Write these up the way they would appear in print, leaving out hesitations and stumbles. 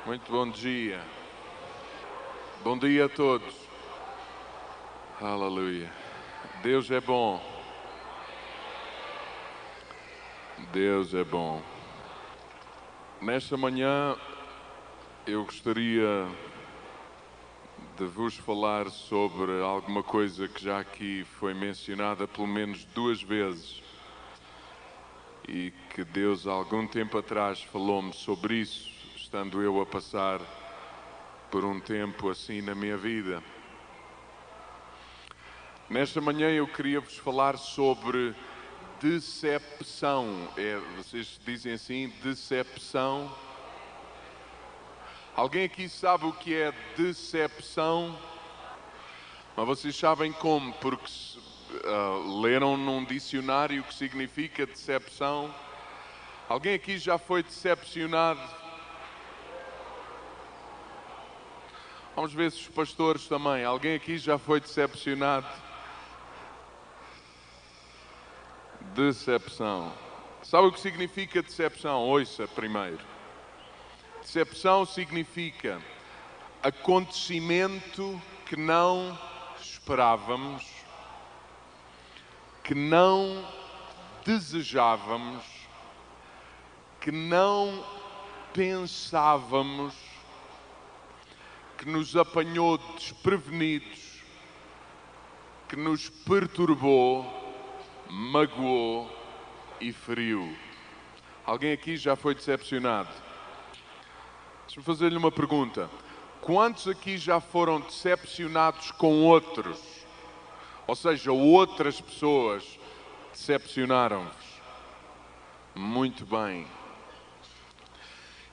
Muito bom dia. Bom dia a todos. Aleluia. Deus é bom. Deus é bom. Nesta manhã eu gostaria de vos falar sobre alguma coisa que já aqui foi mencionada pelo menos 2 vezes e que Deus há algum tempo atrás falou-me sobre isso, estando eu a passar por um tempo assim na minha vida. Nesta manhã eu queria vos falar sobre decepção. Vocês dizem assim, decepção? Alguém aqui sabe o que é decepção? Mas vocês sabem como? Porque leram num dicionário o que significa decepção? Alguém aqui já foi decepcionado? Vamos ver se os pastores também. Alguém aqui já foi decepcionado? Decepção. Sabe o que significa decepção? Ouça primeiro. Decepção significa acontecimento que não esperávamos, que não desejávamos, que não pensávamos, que nos apanhou desprevenidos, que nos perturbou, magoou e feriu. Alguém aqui já foi decepcionado? Deixa-me fazer-lhe uma pergunta. Quantos aqui já foram decepcionados com outros? Ou seja, outras pessoas decepcionaram-vos? Muito bem.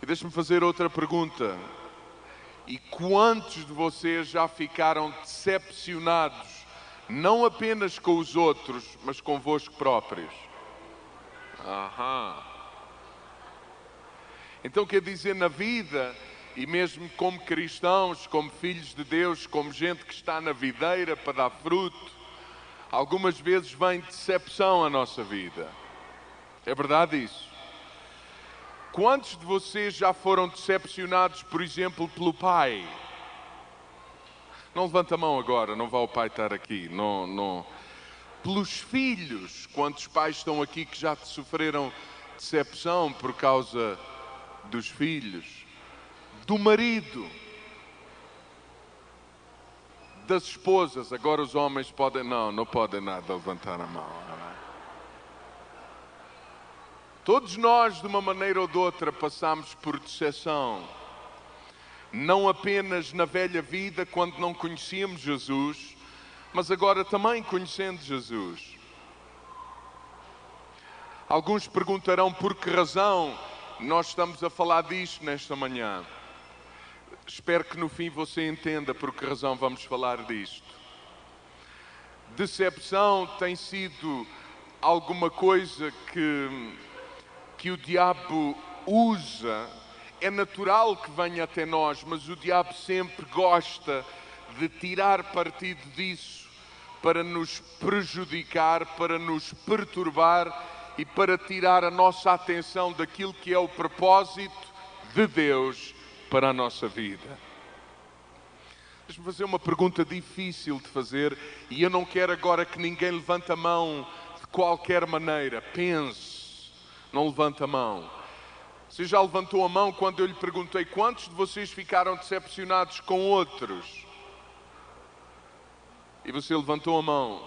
E deixa-me fazer outra pergunta. E quantos de vocês já ficaram decepcionados, não apenas com os outros, mas convosco próprios? Então quer dizer, na vida, e mesmo como cristãos, como filhos de Deus, como gente que está na videira para dar fruto, algumas vezes vem decepção à nossa vida. É verdade isso? Quantos de vocês já foram decepcionados, por exemplo, pelo pai? Não levanta a mão agora, não vá o pai estar aqui. Não. Pelos filhos, quantos pais estão aqui que já sofreram decepção por causa dos filhos? Do marido? Das esposas? Agora os homens podem... Não podem nada levantar a mão. Todos nós, de uma maneira ou de outra, passamos por decepção. Não apenas na velha vida, quando não conhecíamos Jesus, mas agora também conhecendo Jesus. Alguns perguntarão por que razão nós estamos a falar disto nesta manhã. Espero que no fim você entenda por que razão vamos falar disto. Decepção tem sido alguma coisa que o diabo usa. É natural que venha até nós, mas o diabo sempre gosta de tirar partido disso para nos prejudicar, para nos perturbar e para tirar a nossa atenção daquilo que é o propósito de Deus para a nossa vida. Deixa-me fazer uma pergunta difícil de fazer e eu não quero agora que ninguém levante a mão de qualquer maneira. Pense. Não levanta a mão. Você já levantou a mão quando eu lhe perguntei quantos de vocês ficaram decepcionados com outros? E você levantou a mão.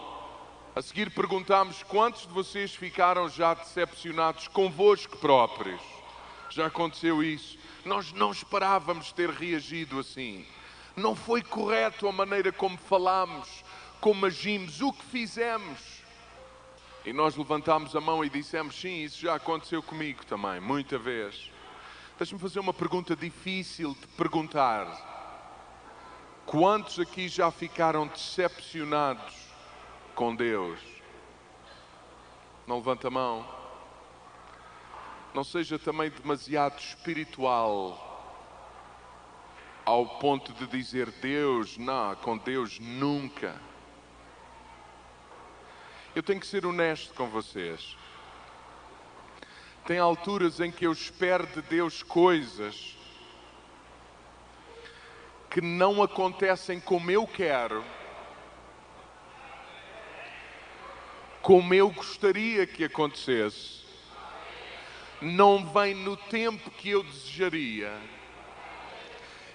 A seguir perguntámos quantos de vocês ficaram já decepcionados convosco próprios? Já aconteceu isso? Nós não esperávamos ter reagido assim. Não foi correto a maneira como falámos, como agimos, o que fizemos. E nós levantámos a mão e dissemos, sim, isso já aconteceu comigo também, muita vez. Deixa-me fazer uma pergunta difícil de perguntar. Quantos aqui já ficaram decepcionados com Deus? Não levanta a mão. Não seja também demasiado espiritual ao ponto de dizer Deus, não, com Deus nunca. Eu tenho que ser honesto com vocês. Tem alturas em que eu espero de Deus coisas que não acontecem como eu quero, como eu gostaria que acontecesse, não vem no tempo que eu desejaria.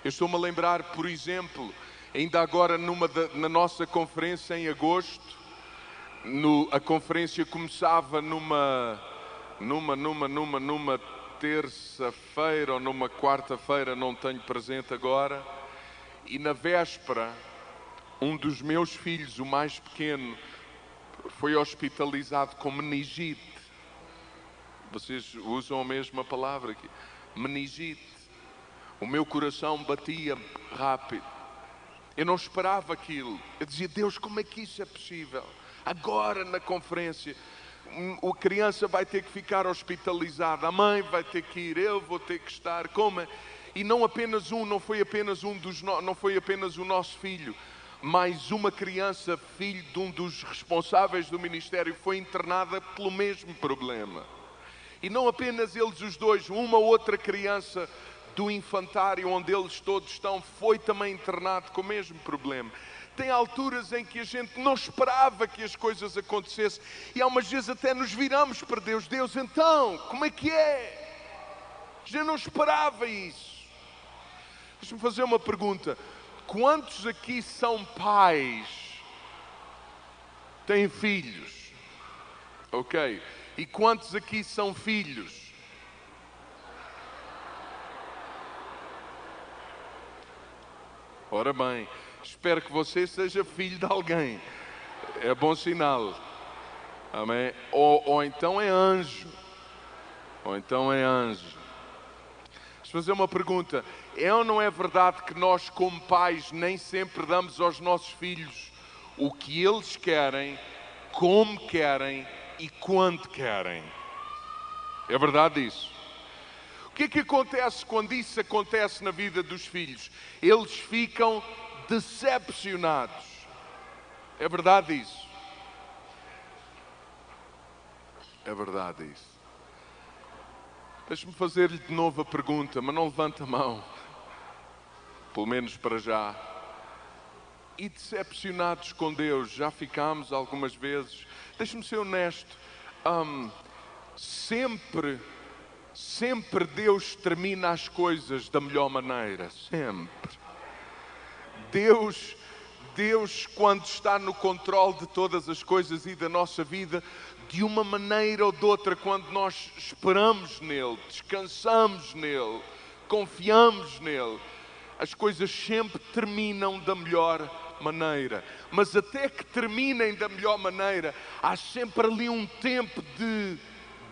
Eu estou-me a lembrar, por exemplo, ainda agora na nossa conferência em agosto, a conferência começava numa terça-feira ou numa quarta-feira, não tenho presente agora, e na véspera, um dos meus filhos, o mais pequeno, foi hospitalizado com meningite. Vocês usam a mesma palavra aqui, meningite. O meu coração batia rápido. Eu não esperava aquilo. Eu dizia, Deus, como é que isso é possível? Agora na conferência, a criança vai ter que ficar hospitalizada, a mãe vai ter que ir, eu vou ter que estar. Como? E não foi apenas o nosso filho, mais uma criança, filho de um dos responsáveis do ministério, foi internada pelo mesmo problema. E não apenas eles os dois, uma outra criança do infantário onde eles todos estão, foi também internado com o mesmo problema. Tem alturas em que a gente não esperava que as coisas acontecessem e há umas vezes até nos viramos para Deus. Deus, então, como é que é? A gente não esperava isso. Deixa-me fazer uma pergunta. Quantos aqui são pais? Têm filhos? Ok. E quantos aqui são filhos? Ora bem, espero que você seja filho de alguém. É bom sinal. Amém? Ou então é anjo. Ou então é anjo. Deixa eu fazer uma pergunta. É ou não é verdade que nós, como pais, nem sempre damos aos nossos filhos o que eles querem, como querem e quando querem? É verdade isso? O que é que acontece quando isso acontece na vida dos filhos? Eles ficam decepcionados. É verdade isso? É verdade isso. Deixa-me fazer-lhe de novo a pergunta, mas não levanta a mão. Pelo menos para já. E decepcionados com Deus, já ficámos algumas vezes. Deixa-me ser honesto. Sempre Deus termina as coisas da melhor maneira. Sempre. Deus, quando está no controle de todas as coisas e da nossa vida, de uma maneira ou de outra, quando nós esperamos nele, descansamos nele, confiamos nele, as coisas sempre terminam da melhor maneira. Mas até que terminem da melhor maneira, há sempre ali um tempo de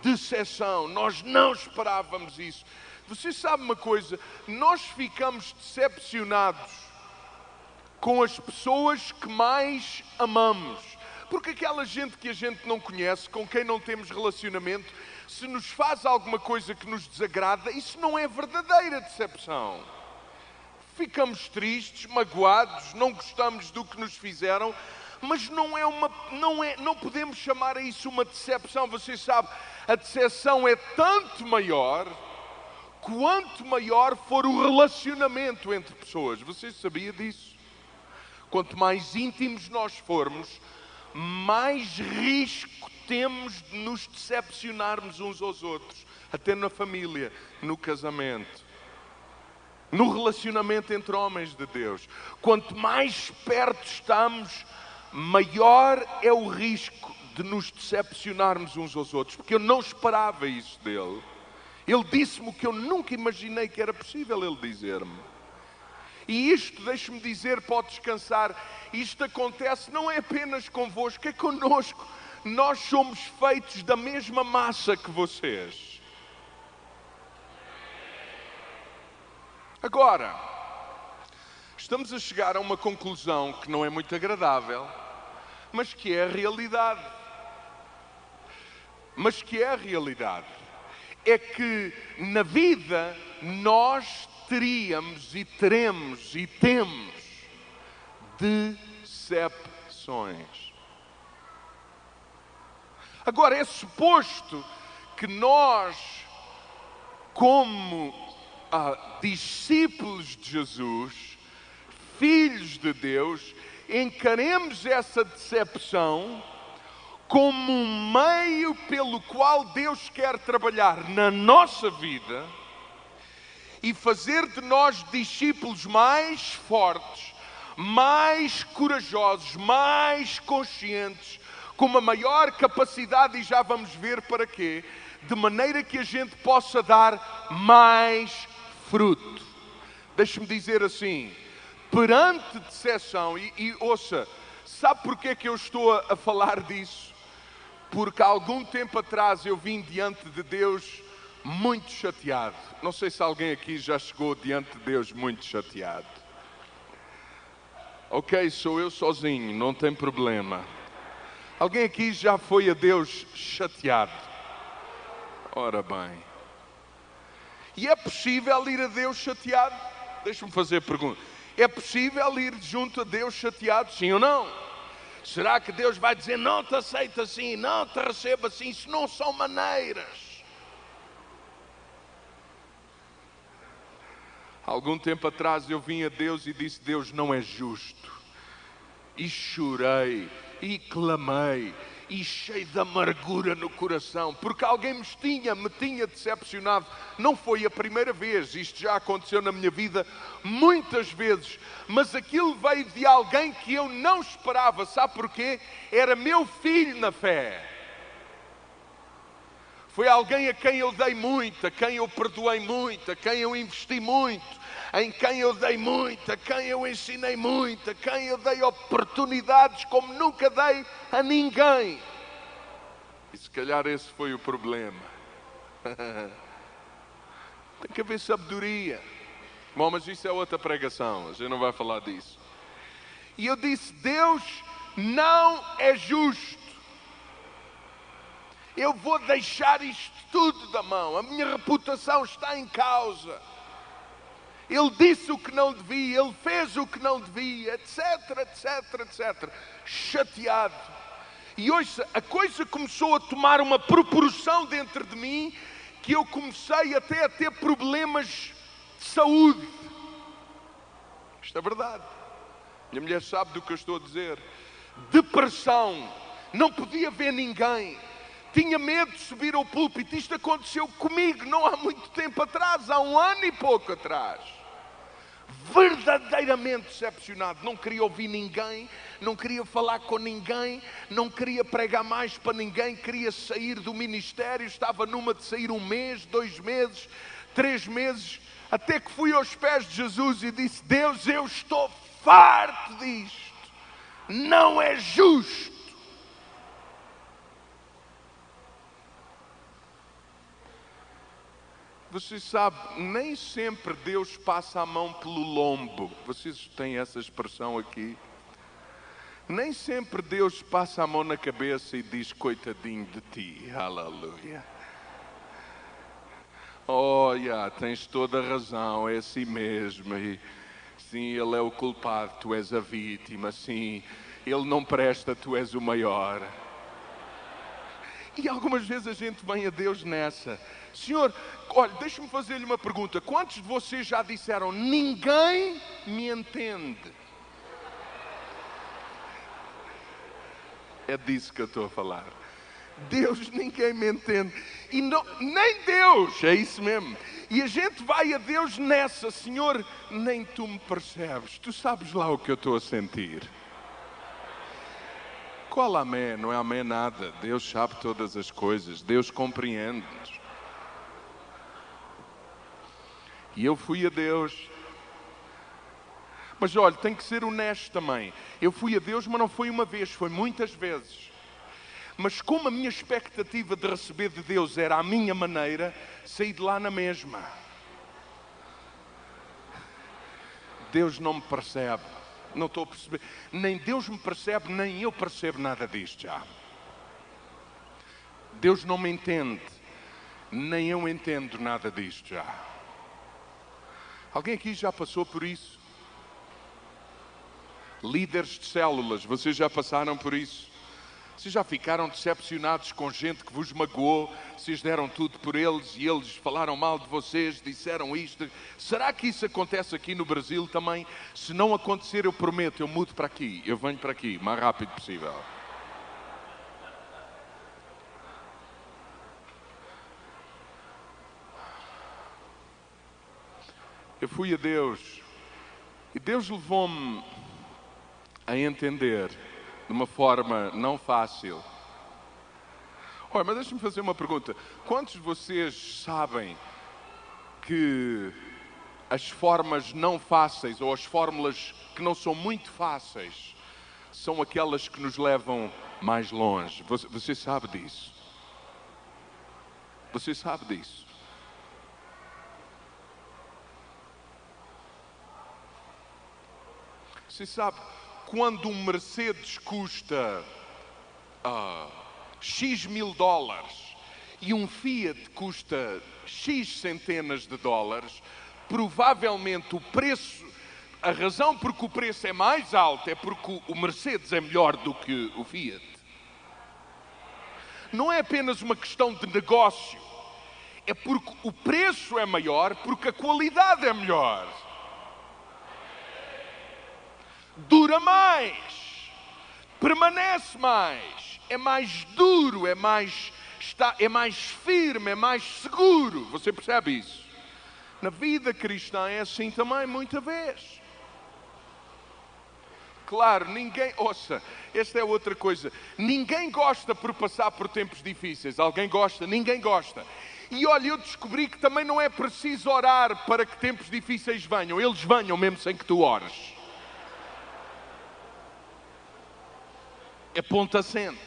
decepção. Nós não esperávamos isso. Você sabe uma coisa? Nós ficamos decepcionados com as pessoas que mais amamos. Porque aquela gente que a gente não conhece, com quem não temos relacionamento, se nos faz alguma coisa que nos desagrada, isso não é verdadeira decepção. Ficamos tristes, magoados, não gostamos do que nos fizeram, mas não podemos chamar a isso uma decepção. Você sabe, a decepção é tanto maior quanto maior for o relacionamento entre pessoas. Você sabia disso? Quanto mais íntimos nós formos, mais risco temos de nos decepcionarmos uns aos outros, até na família, no casamento, no relacionamento entre homens de Deus. Quanto mais perto estamos, maior é o risco de nos decepcionarmos uns aos outros, porque eu não esperava isso dele. Ele disse-me o que eu nunca imaginei que era possível ele dizer-me. E isto, deixe-me dizer, pode descansar, isto acontece não é apenas convosco, é connosco. Nós somos feitos da mesma massa que vocês. Agora, estamos a chegar a uma conclusão que não é muito agradável, mas que é a realidade. É que na vida nós teríamos e teremos e temos decepções. Agora, é suposto que nós, como discípulos de Jesus, filhos de Deus, encaremos essa decepção como um meio pelo qual Deus quer trabalhar na nossa vida e fazer de nós discípulos mais fortes, mais corajosos, mais conscientes, com uma maior capacidade, e já vamos ver para quê, de maneira que a gente possa dar mais fruto. Deixe-me dizer assim, perante decepção, e ouça, sabe porquê que eu estou a falar disso? Porque há algum tempo atrás eu vim diante de Deus muito chateado. Não sei se alguém aqui já chegou diante de Deus muito chateado. Ok, sou eu sozinho, não tem problema. Alguém aqui já foi a Deus chateado? Ora bem. E é possível ir a Deus chateado? Deixa-me fazer a pergunta. É possível ir junto a Deus chateado, sim ou não? Será que Deus vai dizer, não te aceito assim, não te recebo assim? Isso não são maneiras. Algum tempo atrás eu vim a Deus e disse, Deus não é justo. E chorei, e clamei, e cheio de amargura no coração, porque alguém me tinha decepcionado. Não foi a primeira vez, isto já aconteceu na minha vida muitas vezes, mas aquilo veio de alguém que eu não esperava. Sabe porquê? Era meu filho na fé. Foi alguém a quem eu dei muito, a quem eu perdoei muito, a quem eu investi muito, em quem eu dei muito, a quem eu ensinei muito, a quem eu dei oportunidades como nunca dei a ninguém. E se calhar esse foi o problema. Tem que haver sabedoria. Bom, mas isso é outra pregação, a gente não vai falar disso. E eu disse, Deus não é justo. Eu vou deixar isto tudo da mão. A minha reputação está em causa. Ele disse o que não devia, ele fez o que não devia, etc, etc, etc. Chateado. E hoje a coisa começou a tomar uma proporção dentro de mim que eu comecei até a ter problemas de saúde. Isto é verdade. Minha mulher sabe do que eu estou a dizer. Depressão. Não podia ver ninguém. Tinha medo de subir ao púlpito. Isto aconteceu comigo não há muito tempo atrás, há 1 ano e pouco atrás. Verdadeiramente decepcionado. Não queria ouvir ninguém, não queria falar com ninguém, não queria pregar mais para ninguém, queria sair do ministério. Estava numa de sair 1 mês, 2 meses, 3 meses, até que fui aos pés de Jesus e disse, Deus, eu estou farto disto. Não é justo. Você sabe, nem sempre Deus passa a mão pelo lombo. Vocês têm essa expressão aqui? Nem sempre Deus passa a mão na cabeça e diz, coitadinho de ti, aleluia. Olha, tens toda a razão, é assim mesmo. E, sim, ele é o culpado, tu és a vítima, sim. Ele não presta, tu és o maior. E algumas vezes a gente vem a Deus nessa. Senhor, olha, deixa-me fazer-lhe uma pergunta. Quantos de vocês já disseram, ninguém me entende? É disso que eu estou a falar. Deus, ninguém me entende. E não, nem Deus, é isso mesmo. E a gente vai a Deus nessa, Senhor, nem tu me percebes. Tu sabes lá o que eu estou a sentir. Qual amém? Não é amém nada. Deus sabe todas as coisas. Deus compreende-nos. E eu fui a Deus. Mas olha, tem que ser honesto também. Eu fui a Deus, mas não foi uma vez, foi muitas vezes. Mas como a minha expectativa de receber de Deus era a minha maneira, saí de lá na mesma. Deus não me percebe. Não estou a perceber. Nem Deus me percebe, nem eu percebo nada disto já. Deus não me entende. Nem eu entendo nada disto já. Alguém aqui já passou por isso? Líderes de células, vocês já passaram por isso? Vocês já ficaram decepcionados com gente que vos magoou? Vocês deram tudo por eles e eles falaram mal de vocês, disseram isto. Será que isso acontece aqui no Brasil também? Se não acontecer, eu prometo, eu mudo para aqui. Eu venho para aqui, o mais rápido possível. Eu fui a Deus e Deus levou-me a entender de uma forma não fácil. Olha, mas deixa-me fazer uma pergunta. Quantos de vocês sabem que as formas não fáceis ou as fórmulas que não são muito fáceis são aquelas que nos levam mais longe? Você sabe disso? Você sabe disso? Você sabe, quando um Mercedes custa X mil dólares e um Fiat custa X centenas de dólares, provavelmente o preço, a razão por que o preço é mais alto é porque o Mercedes é melhor do que o Fiat. Não é apenas uma questão de negócio, é porque o preço é maior, porque a qualidade é melhor. Dura mais, permanece mais, é mais duro, é mais firme, é mais seguro. Você percebe isso? Na vida cristã é assim também, muita vez. Claro, ouça, esta é outra coisa. Ninguém gosta por passar por tempos difíceis. Alguém gosta? Ninguém gosta. E olha, eu descobri que também não é preciso orar para que tempos difíceis venham. Eles venham mesmo sem que tu ores. É ponto assente.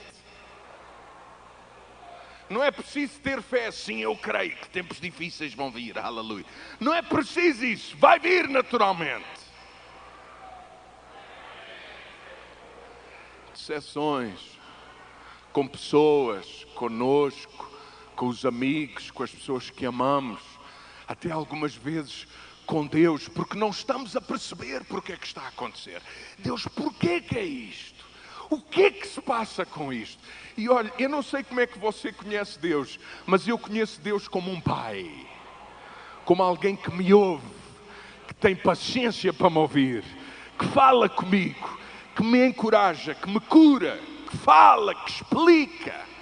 Não é preciso ter fé. Sim, eu creio que tempos difíceis vão vir. Aleluia. Não é preciso isso. Vai vir naturalmente. Decepções com pessoas, conosco, com os amigos, com as pessoas que amamos, até algumas vezes com Deus, porque não estamos a perceber porque é que está a acontecer. Deus, porquê que é isto? O que é que se passa com isto? E olha, eu não sei como é que você conhece Deus, mas eu conheço Deus como um pai, como alguém que me ouve, que tem paciência para me ouvir, que fala comigo, que me encoraja, que me cura, que fala, que explica.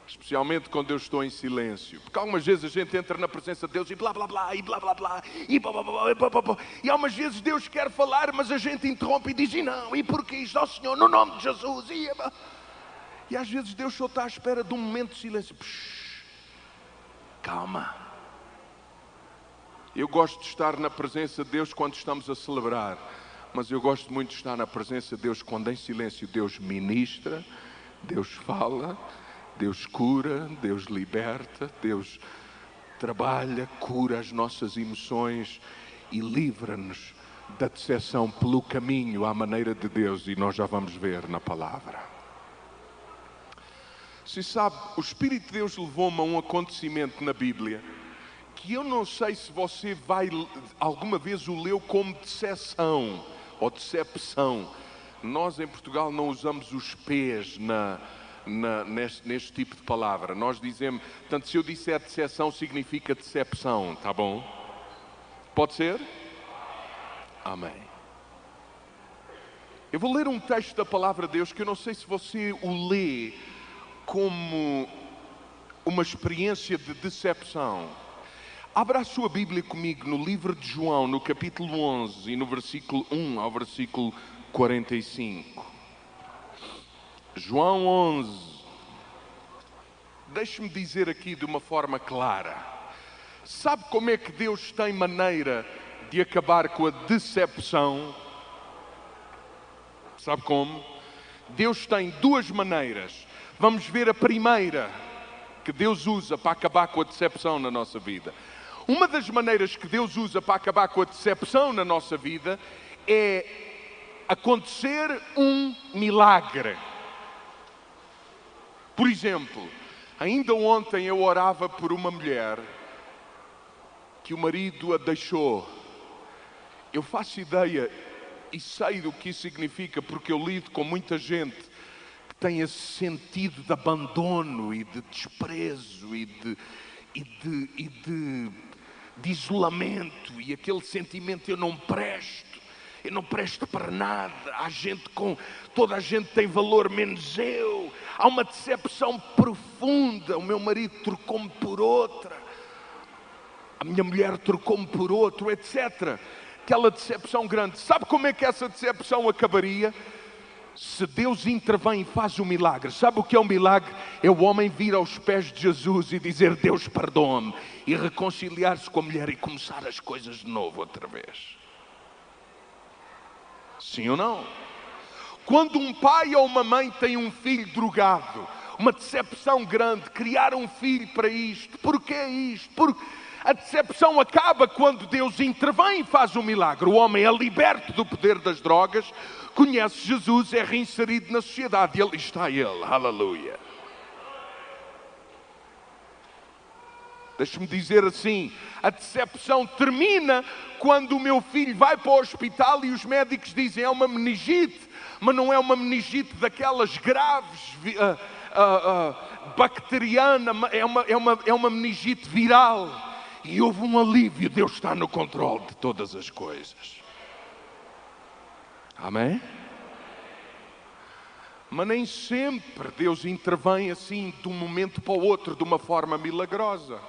Especialmente quando eu estou em silêncio. Porque algumas vezes a gente entra na presença de Deus e blá blá blá, e blá blá blá, e blá blá blá, e blá blá blá. E algumas vezes Deus quer falar, mas a gente interrompe e diz, e não, e porquê isto? Ó Senhor, no nome de Jesus. E às vezes Deus só está à espera de um momento de silêncio. Psh, calma. Eu gosto de estar na presença de Deus quando estamos a celebrar. Mas eu gosto muito de estar na presença de Deus quando em silêncio Deus ministra, Deus fala, Deus cura, Deus liberta, Deus trabalha, cura as nossas emoções e livra-nos da decepção pelo caminho à maneira de Deus, e nós já vamos ver na palavra. Se sabe, o Espírito de Deus levou-me a um acontecimento na Bíblia que eu não sei se você alguma vez o leu como decepção ou decepção. Nós em Portugal não usamos os P's neste tipo de palavra. Nós dizemos, portanto, se eu disser decepção, significa decepção, tá bom? Pode ser? Amém. Eu vou ler um texto da palavra de Deus que eu não sei se você o lê como uma experiência de decepção. Abra a sua Bíblia comigo no livro de João, no capítulo 11 e no versículo 1 ao versículo 45. João 11. Deixe-me dizer aqui de uma forma clara. Sabe como é que Deus tem maneira de acabar com a decepção? Sabe como? Deus tem duas maneiras. Vamos ver a primeira que Deus usa para acabar com a decepção na nossa vida. Uma das maneiras que Deus usa para acabar com a decepção na nossa vida é acontecer um milagre. Por exemplo, ainda ontem eu orava por uma mulher que o marido a deixou. Eu faço ideia e sei do que isso significa, porque eu lido com muita gente que tem esse sentido de abandono e de desprezo e de isolamento, e aquele sentimento: eu não presto para nada, toda a gente tem valor menos eu. Há uma decepção profunda: o meu marido trocou-me por outra, a minha mulher trocou-me por outro, etc. Aquela decepção grande. Sabe como é que essa decepção acabaria? Se Deus intervém e faz um milagre. Sabe o que é um milagre? É o homem vir aos pés de Jesus e dizer: Deus, perdoa-me, e reconciliar-se com a mulher e começar as coisas de novo outra vez. Sim ou não? Quando um pai ou uma mãe tem um filho drogado, uma decepção grande: criar um filho para isto, porquê isto? Porque a decepção acaba quando Deus intervém e faz um milagre. O homem é liberto do poder das drogas, conhece Jesus, é reinserido na sociedade, e ali está ele. Aleluia. Deixa-me dizer assim: a decepção termina quando o meu filho vai para o hospital e os médicos dizem: é uma meningite, mas não é uma meningite daquelas graves, bacteriana, é uma meningite viral. E houve um alívio: Deus está no controle de todas as coisas. Amém? Mas nem sempre Deus intervém assim de um momento para o outro, de uma forma milagrosa.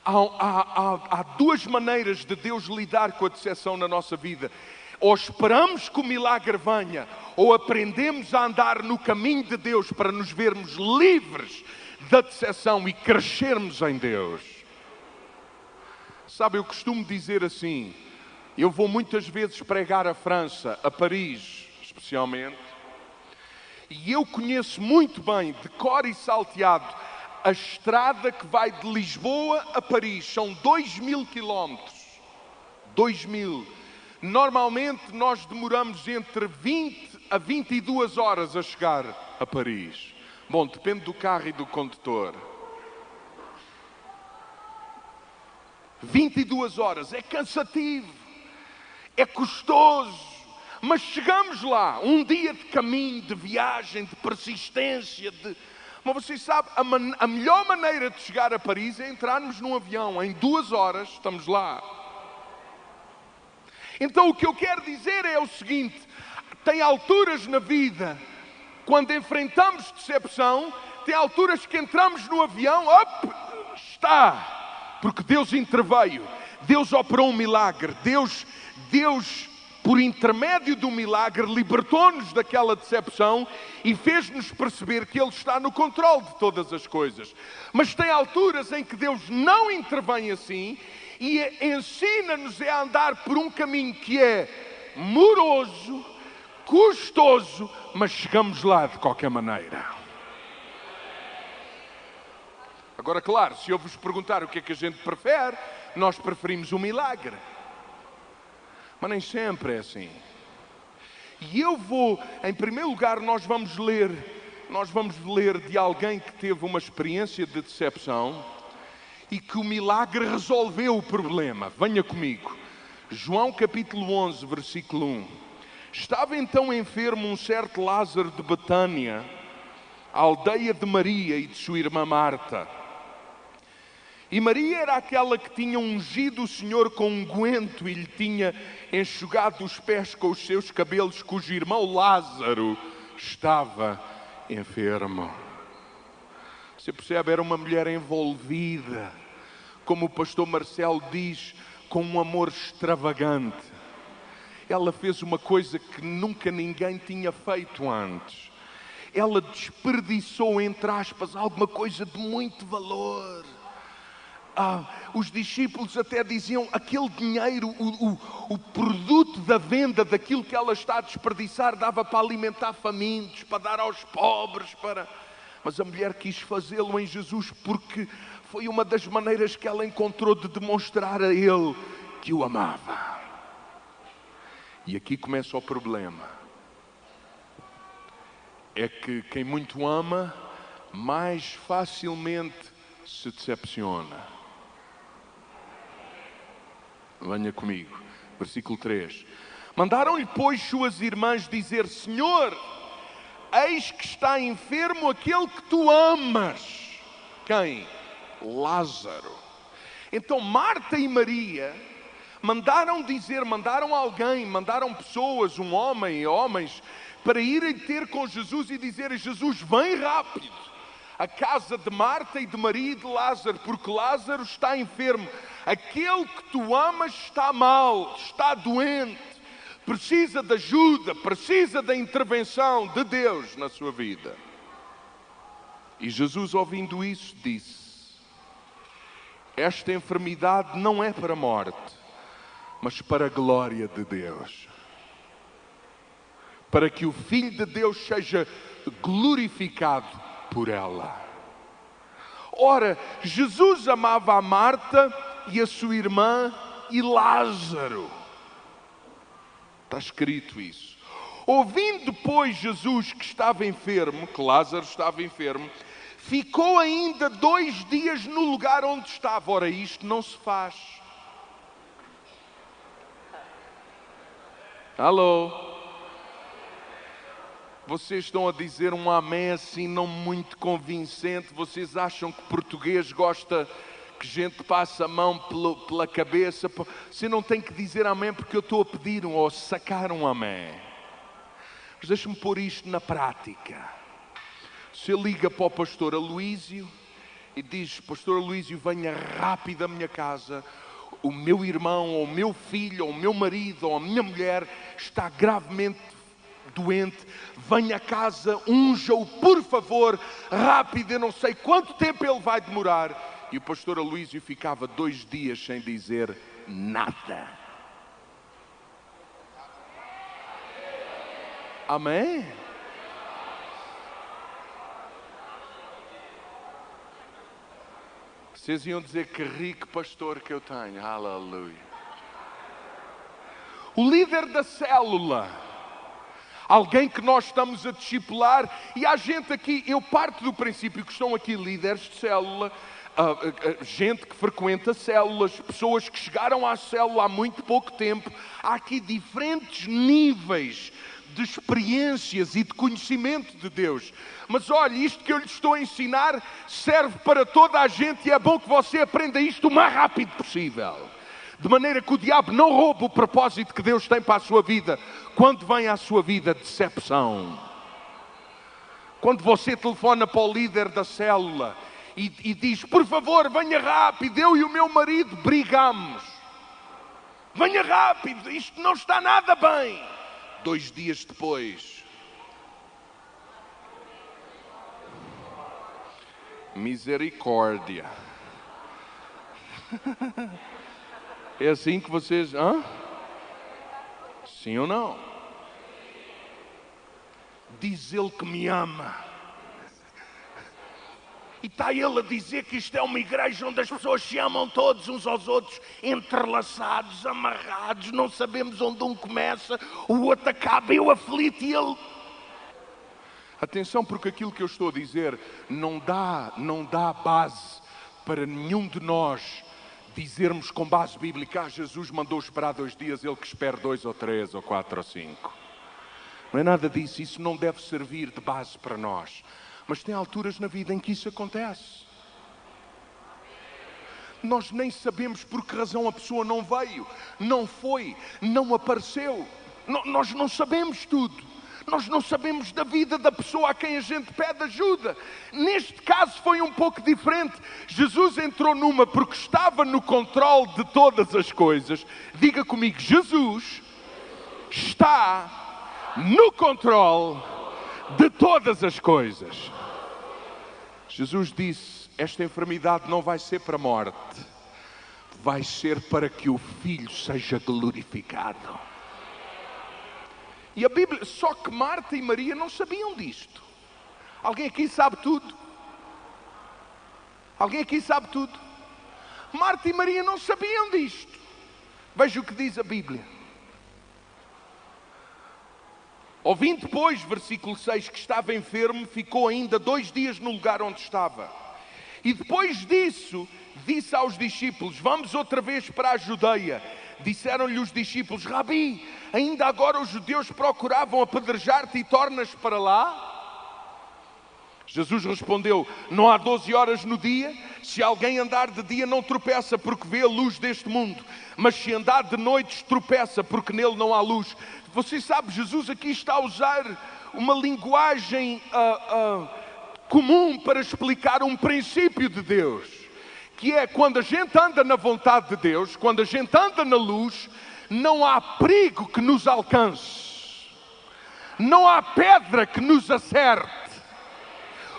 Há duas maneiras de Deus lidar com a decepção na nossa vida: ou esperamos que o milagre venha, ou aprendemos a andar no caminho de Deus para nos vermos livres da decepção e crescermos em Deus. Sabe, eu costumo dizer assim: eu vou muitas vezes pregar a França, a Paris especialmente, e eu conheço muito bem, de cor e salteado, a estrada que vai de Lisboa a Paris. São 2000 quilómetros. 2000. Normalmente nós demoramos entre 20 a 22 horas a chegar a Paris. Bom, depende do carro e do condutor. 22 horas é cansativo, é custoso, mas chegamos lá. Um dia de caminho, de viagem, de persistência, Mas vocês sabem, a melhor maneira de chegar a Paris é entrarmos num avião. Em 2 horas estamos lá. Então o que eu quero dizer é o seguinte: tem alturas na vida, quando enfrentamos decepção, tem alturas que entramos no avião, porque Deus interveio, Deus operou um milagre, Deus, por intermédio do milagre, libertou-nos daquela decepção e fez-nos perceber que Ele está no controle de todas as coisas. Mas tem alturas em que Deus não intervém assim e ensina-nos a andar por um caminho que é moroso, custoso, mas chegamos lá de qualquer maneira. Agora, claro, se eu vos perguntar o que é que a gente prefere, nós preferimos um milagre. Mas nem sempre é assim. E em primeiro lugar, nós vamos ler de alguém que teve uma experiência de decepção e que o milagre resolveu o problema. Venha comigo. João capítulo 11, versículo 1. Estava então enfermo um certo Lázaro de Betânia, a aldeia de Maria e de sua irmã Marta. E Maria era aquela que tinha ungido o Senhor com unguento e lhe tinha enxugado os pés com os seus cabelos, cujo irmão Lázaro estava enfermo. Você percebe? Era uma mulher envolvida, como o pastor Marcelo diz, com um amor extravagante. Ela fez uma coisa que nunca ninguém tinha feito antes. Ela desperdiçou, entre aspas, alguma coisa de muito valor. Os discípulos até diziam: aquele dinheiro, o produto da venda daquilo que ela está a desperdiçar, dava para alimentar famintos, para dar aos pobres, Mas a mulher quis fazê-lo em Jesus porque foi uma das maneiras que ela encontrou de demonstrar a Ele que o amava. E aqui começa o problema. É que quem muito ama, mais facilmente se decepciona. Venha comigo. Versículo 3. Mandaram-lhe, pois, suas irmãs dizer: Senhor, eis que está enfermo aquele que tu amas. Quem? Lázaro. Então Marta e Maria mandaram alguém, mandaram pessoas, um homem, homens, para irem ter com Jesus e dizerem: Jesus, vem rápido à casa de Marta e de Maria e de Lázaro, porque Lázaro está enfermo. Aquele que tu amas está mal, está doente, precisa de ajuda, precisa da intervenção de Deus na sua vida. E Jesus, ouvindo isso, disse: esta enfermidade não é para a morte, mas para a glória de Deus, para que o Filho de Deus seja glorificado por ela. Ora, Jesus amava a Marta e a sua irmã e Lázaro. Está escrito isso. Ouvindo, pois, Jesus que estava enfermo, que Lázaro estava enfermo, ficou ainda 2 dias no lugar onde estava. Ora, isto não se faz. Alô? Vocês estão a dizer um amém assim não muito convincente. Vocês acham que português gosta que gente passe a mão pela cabeça? Você não tem que dizer amém porque eu estou a pedir ou sacar um amém. Mas deixa-me pôr isto na prática. Você liga para o pastor Aloísio e diz: pastor Aloísio, venha rápido à minha casa. O meu irmão, ou o meu filho, ou o meu marido, ou a minha mulher está gravemente doente, venha a casa, unja-o, por favor, rápido, eu não sei quanto tempo ele vai demorar. E o pastor Aloísio ficava 2 dias sem dizer nada. Amém? Vocês iam dizer: que rico pastor que eu tenho. Aleluia. O líder da célula, alguém que nós estamos a discipular, e há gente aqui, eu parto do princípio que estão aqui líderes de célula, gente que frequenta células, pessoas que chegaram à célula há muito pouco tempo. Há aqui diferentes níveis de experiências e de conhecimento de Deus. Mas olha, isto que eu lhe estou a ensinar serve para toda a gente e é bom que você aprenda isto o mais rápido possível. De maneira que o diabo não roube o propósito que Deus tem para a sua vida. Quando vem à sua vida decepção, quando você telefona para o líder da célula e diz: por favor, venha rápido, eu e o meu marido brigamos, venha rápido, isto não está nada bem. 2 dias depois, misericórdia. É assim que vocês... Sim ou não? Diz ele que me ama. E está ele a dizer que isto é uma igreja onde as pessoas se amam todos uns aos outros, entrelaçados, amarrados, não sabemos onde um começa, o outro acaba, eu aflito e ele... Atenção, porque aquilo que eu estou a dizer não dá base para nenhum de nós dizermos com base bíblica: Jesus mandou esperar 2 dias, ele que espera 2 ou 3 ou 4 ou 5. Não é nada disso, isso não deve servir de base para nós. Mas tem alturas na vida em que isso acontece. Nós nem sabemos por que razão a pessoa não veio, não foi, não apareceu. Nós não sabemos tudo. Nós não sabemos da vida da pessoa a quem a gente pede ajuda. Neste caso foi um pouco diferente. Jesus entrou numa porque estava no controle de todas as coisas. Diga comigo: Jesus está no controle de todas as coisas. Jesus disse: esta enfermidade não vai ser para a morte, vai ser para que o Filho seja glorificado. E a Bíblia, só que Marta e Maria não sabiam disto. Alguém aqui sabe tudo? Alguém aqui sabe tudo? Marta e Maria não sabiam disto. Veja o que diz a Bíblia. Ouvindo, pois, versículo 6, que estava enfermo, ficou ainda 2 dias no lugar onde estava. E depois disso, disse aos discípulos: vamos outra vez para a Judeia. Disseram-lhe os discípulos: Rabi, ainda agora os judeus procuravam apedrejar-te e tornas para lá? Jesus respondeu: não há 12 horas no dia? Se alguém andar de dia não tropeça porque vê a luz deste mundo, mas se andar de noite tropeça porque nele não há luz. Você sabe, Jesus aqui está a usar uma linguagem comum para explicar um princípio de Deus, que é quando a gente anda na vontade de Deus, quando a gente anda na luz, não há perigo que nos alcance, não há pedra que nos acerte.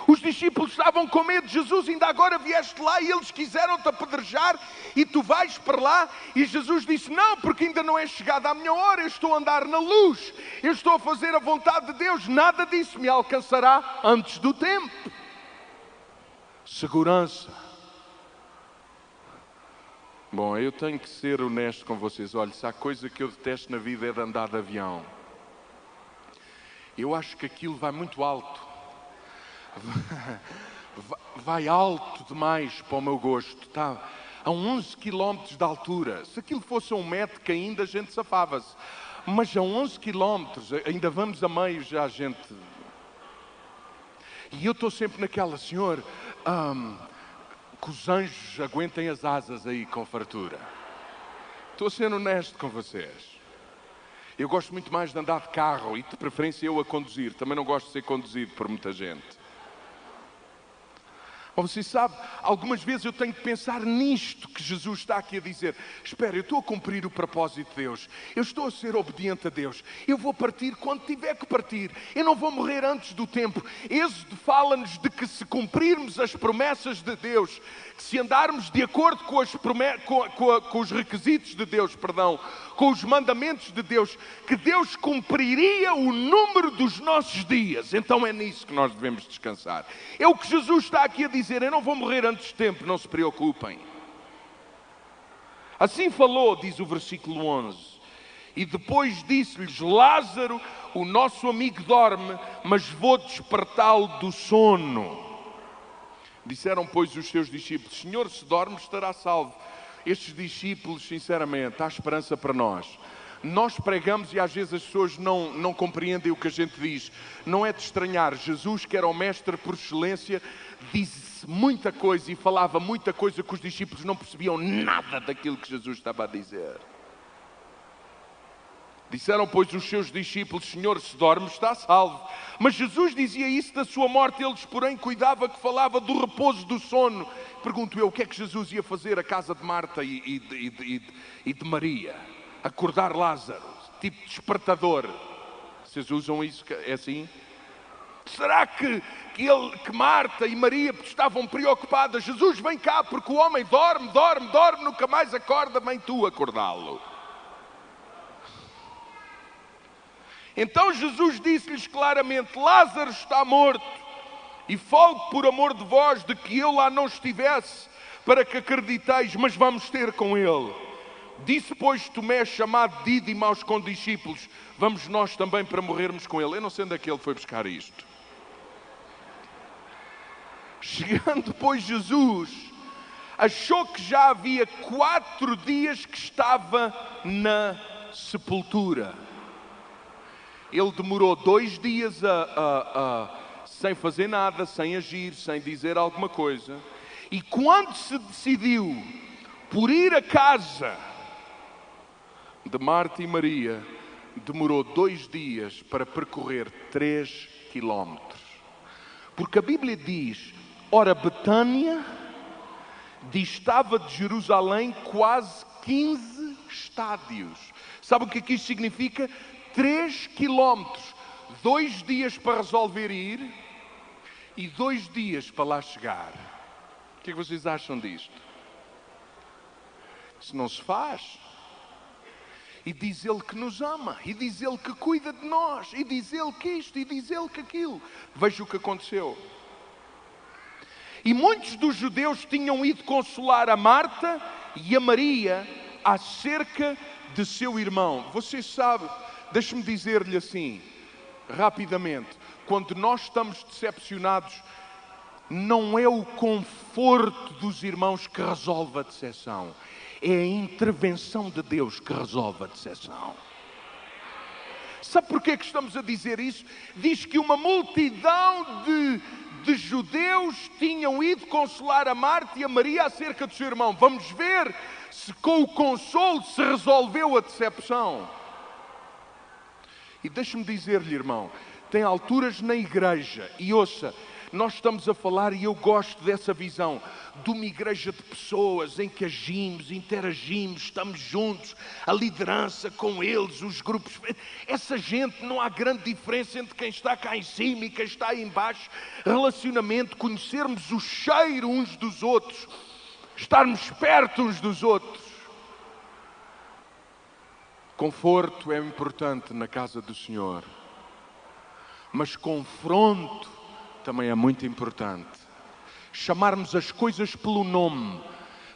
Os discípulos estavam com medo. Jesus, ainda agora vieste lá e eles quiseram-te apedrejar e tu vais para lá. E Jesus disse: não, porque ainda não é chegada a minha hora, eu estou a andar na luz, eu estou a fazer a vontade de Deus, nada disso me alcançará antes do tempo. Segurança. Bom, eu tenho que ser honesto com vocês. Olha, se há coisa que eu detesto na vida é de andar de avião. Eu acho que aquilo vai muito alto. Vai alto demais para o meu gosto. Está a 11 km de altura. Se aquilo fosse a 1 metro que ainda a gente safava-se, mas a 11 km, ainda vamos a meio já a gente... E eu estou sempre naquela: Senhor, que os anjos aguentem as asas aí com fartura. Estou sendo honesto com vocês. Eu gosto muito mais de andar de carro e de preferência eu a conduzir. Também não gosto de ser conduzido por muita gente. Você sabe, algumas vezes eu tenho que pensar nisto que Jesus está aqui a dizer. Espera, eu estou a cumprir o propósito de Deus. Eu estou a ser obediente a Deus. Eu vou partir quando tiver que partir. Eu não vou morrer antes do tempo. Êxodo fala-nos de que se cumprirmos as promessas de Deus, que se andarmos de acordo com os requisitos de Deus, com os mandamentos de Deus, que Deus cumpriria o número dos nossos dias. Então é nisso que nós devemos descansar. É o que Jesus está aqui a dizer. Eu não vou morrer antes de tempo, não se preocupem. Assim falou, diz o versículo 11. E depois disse-lhes: Lázaro, o nosso amigo, dorme, mas vou despertá-lo do sono. Disseram, pois, os seus discípulos: Senhor, se dorme, estará salvo. Estes discípulos, sinceramente, há esperança para nós. Nós pregamos e às vezes as pessoas não compreendem o que a gente diz. Não é de estranhar. Jesus, que era o mestre por excelência, disse muita coisa e falava muita coisa que os discípulos não percebiam nada daquilo que Jesus estava a dizer. Disseram, pois, os seus discípulos: Senhor, se dorme, está salvo. Mas Jesus dizia isso da sua morte. Eles, porém, cuidava que falava do repouso do sono. Pergunto eu, o que é que Jesus ia fazer à casa de Marta e de Maria? Acordar Lázaro, tipo despertador. Vocês usam isso? É assim? Será que Marta e Maria estavam preocupadas? Jesus, vem cá, porque o homem dorme, nunca mais acorda, vem tu acordá-lo. Então Jesus disse-lhes claramente: Lázaro está morto, e falo por amor de vós de que eu lá não estivesse, para que acrediteis, mas vamos ter com ele. Disse, pois, Tomé, chamado Dídimo, aos condiscípulos: vamos nós também para morrermos com ele. Eu não sei onde é que ele foi buscar isto. Chegando, pois, Jesus, achou que já havia 4 dias que estava na sepultura. Ele demorou 2 dias sem fazer nada, sem agir, sem dizer alguma coisa. E quando se decidiu por ir à casa de Marta e Maria, demorou 2 dias para percorrer 3 quilómetros. Porque a Bíblia diz: ora, Betânia distava de Jerusalém quase 15 estádios. Sabe o que isto significa? 3 quilómetros, 2 dias para resolver ir e 2 dias para lá chegar. O que é que vocês acham disto? Isso não se faz. E diz Ele que nos ama, e diz Ele que cuida de nós, e diz Ele que isto, e diz Ele que aquilo. Veja o que aconteceu. E muitos dos judeus tinham ido consolar a Marta e a Maria acerca de seu irmão. Você sabe, deixe-me dizer-lhe assim, rapidamente, quando nós estamos decepcionados, não é o conforto dos irmãos que resolve a decepção. É a intervenção de Deus que resolve a decepção. Sabe porquê que estamos a dizer isso? Diz que uma multidão de de judeus tinham ido consolar a Marta e a Maria acerca do seu irmão. Vamos ver se com o consolo se resolveu a decepção. E deixe-me dizer-lhe, irmão, tem alturas na igreja, e ouça, nós estamos a falar, e eu gosto dessa visão, de uma igreja de pessoas em que agimos, interagimos, estamos juntos, a liderança com eles, os grupos. Essa gente, não há grande diferença entre quem está cá em cima e quem está aí em baixo. Relacionamento, conhecermos o cheiro uns dos outros, estarmos perto uns dos outros. Conforto é importante na casa do Senhor, mas confronto também é muito importante. Chamarmos as coisas pelo nome.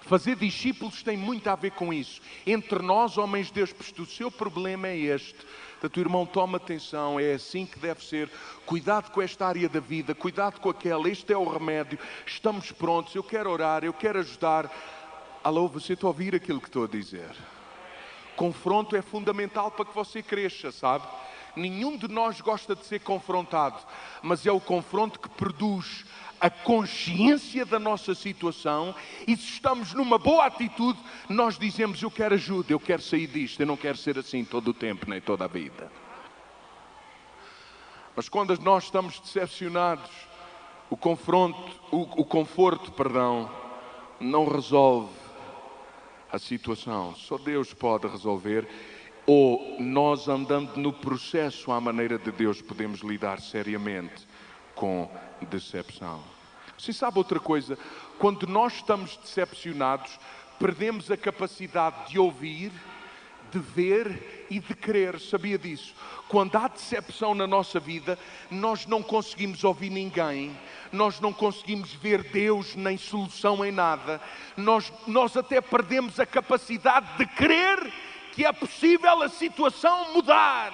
Fazer discípulos tem muito a ver com isso. Entre nós, homens de Deus, o seu problema é este. O teu irmão, toma atenção, é assim que deve ser. Cuidado com esta área da vida, cuidado com aquela, este é o remédio. Estamos prontos, eu quero orar, eu quero ajudar. Alô, você está a ouvir aquilo que estou a dizer? Confronto é fundamental para que você cresça, sabe? Nenhum de nós gosta de ser confrontado, mas é o confronto que produz a consciência da nossa situação, e se estamos numa boa atitude, nós dizemos: eu quero ajuda, eu quero sair disto, eu não quero ser assim todo o tempo, nem toda a vida. Mas quando nós estamos decepcionados, o conforto, não resolve a situação. Só Deus pode resolver. Ou nós, andando no processo à maneira de Deus, podemos lidar seriamente com decepção. Você sabe outra coisa? Quando nós estamos decepcionados, perdemos a capacidade de ouvir, de ver e de crer. Sabia disso? Quando há decepção na nossa vida, nós não conseguimos ouvir ninguém, nós não conseguimos ver Deus nem solução em nada. Nós até perdemos a capacidade de crer que é possível a situação mudar.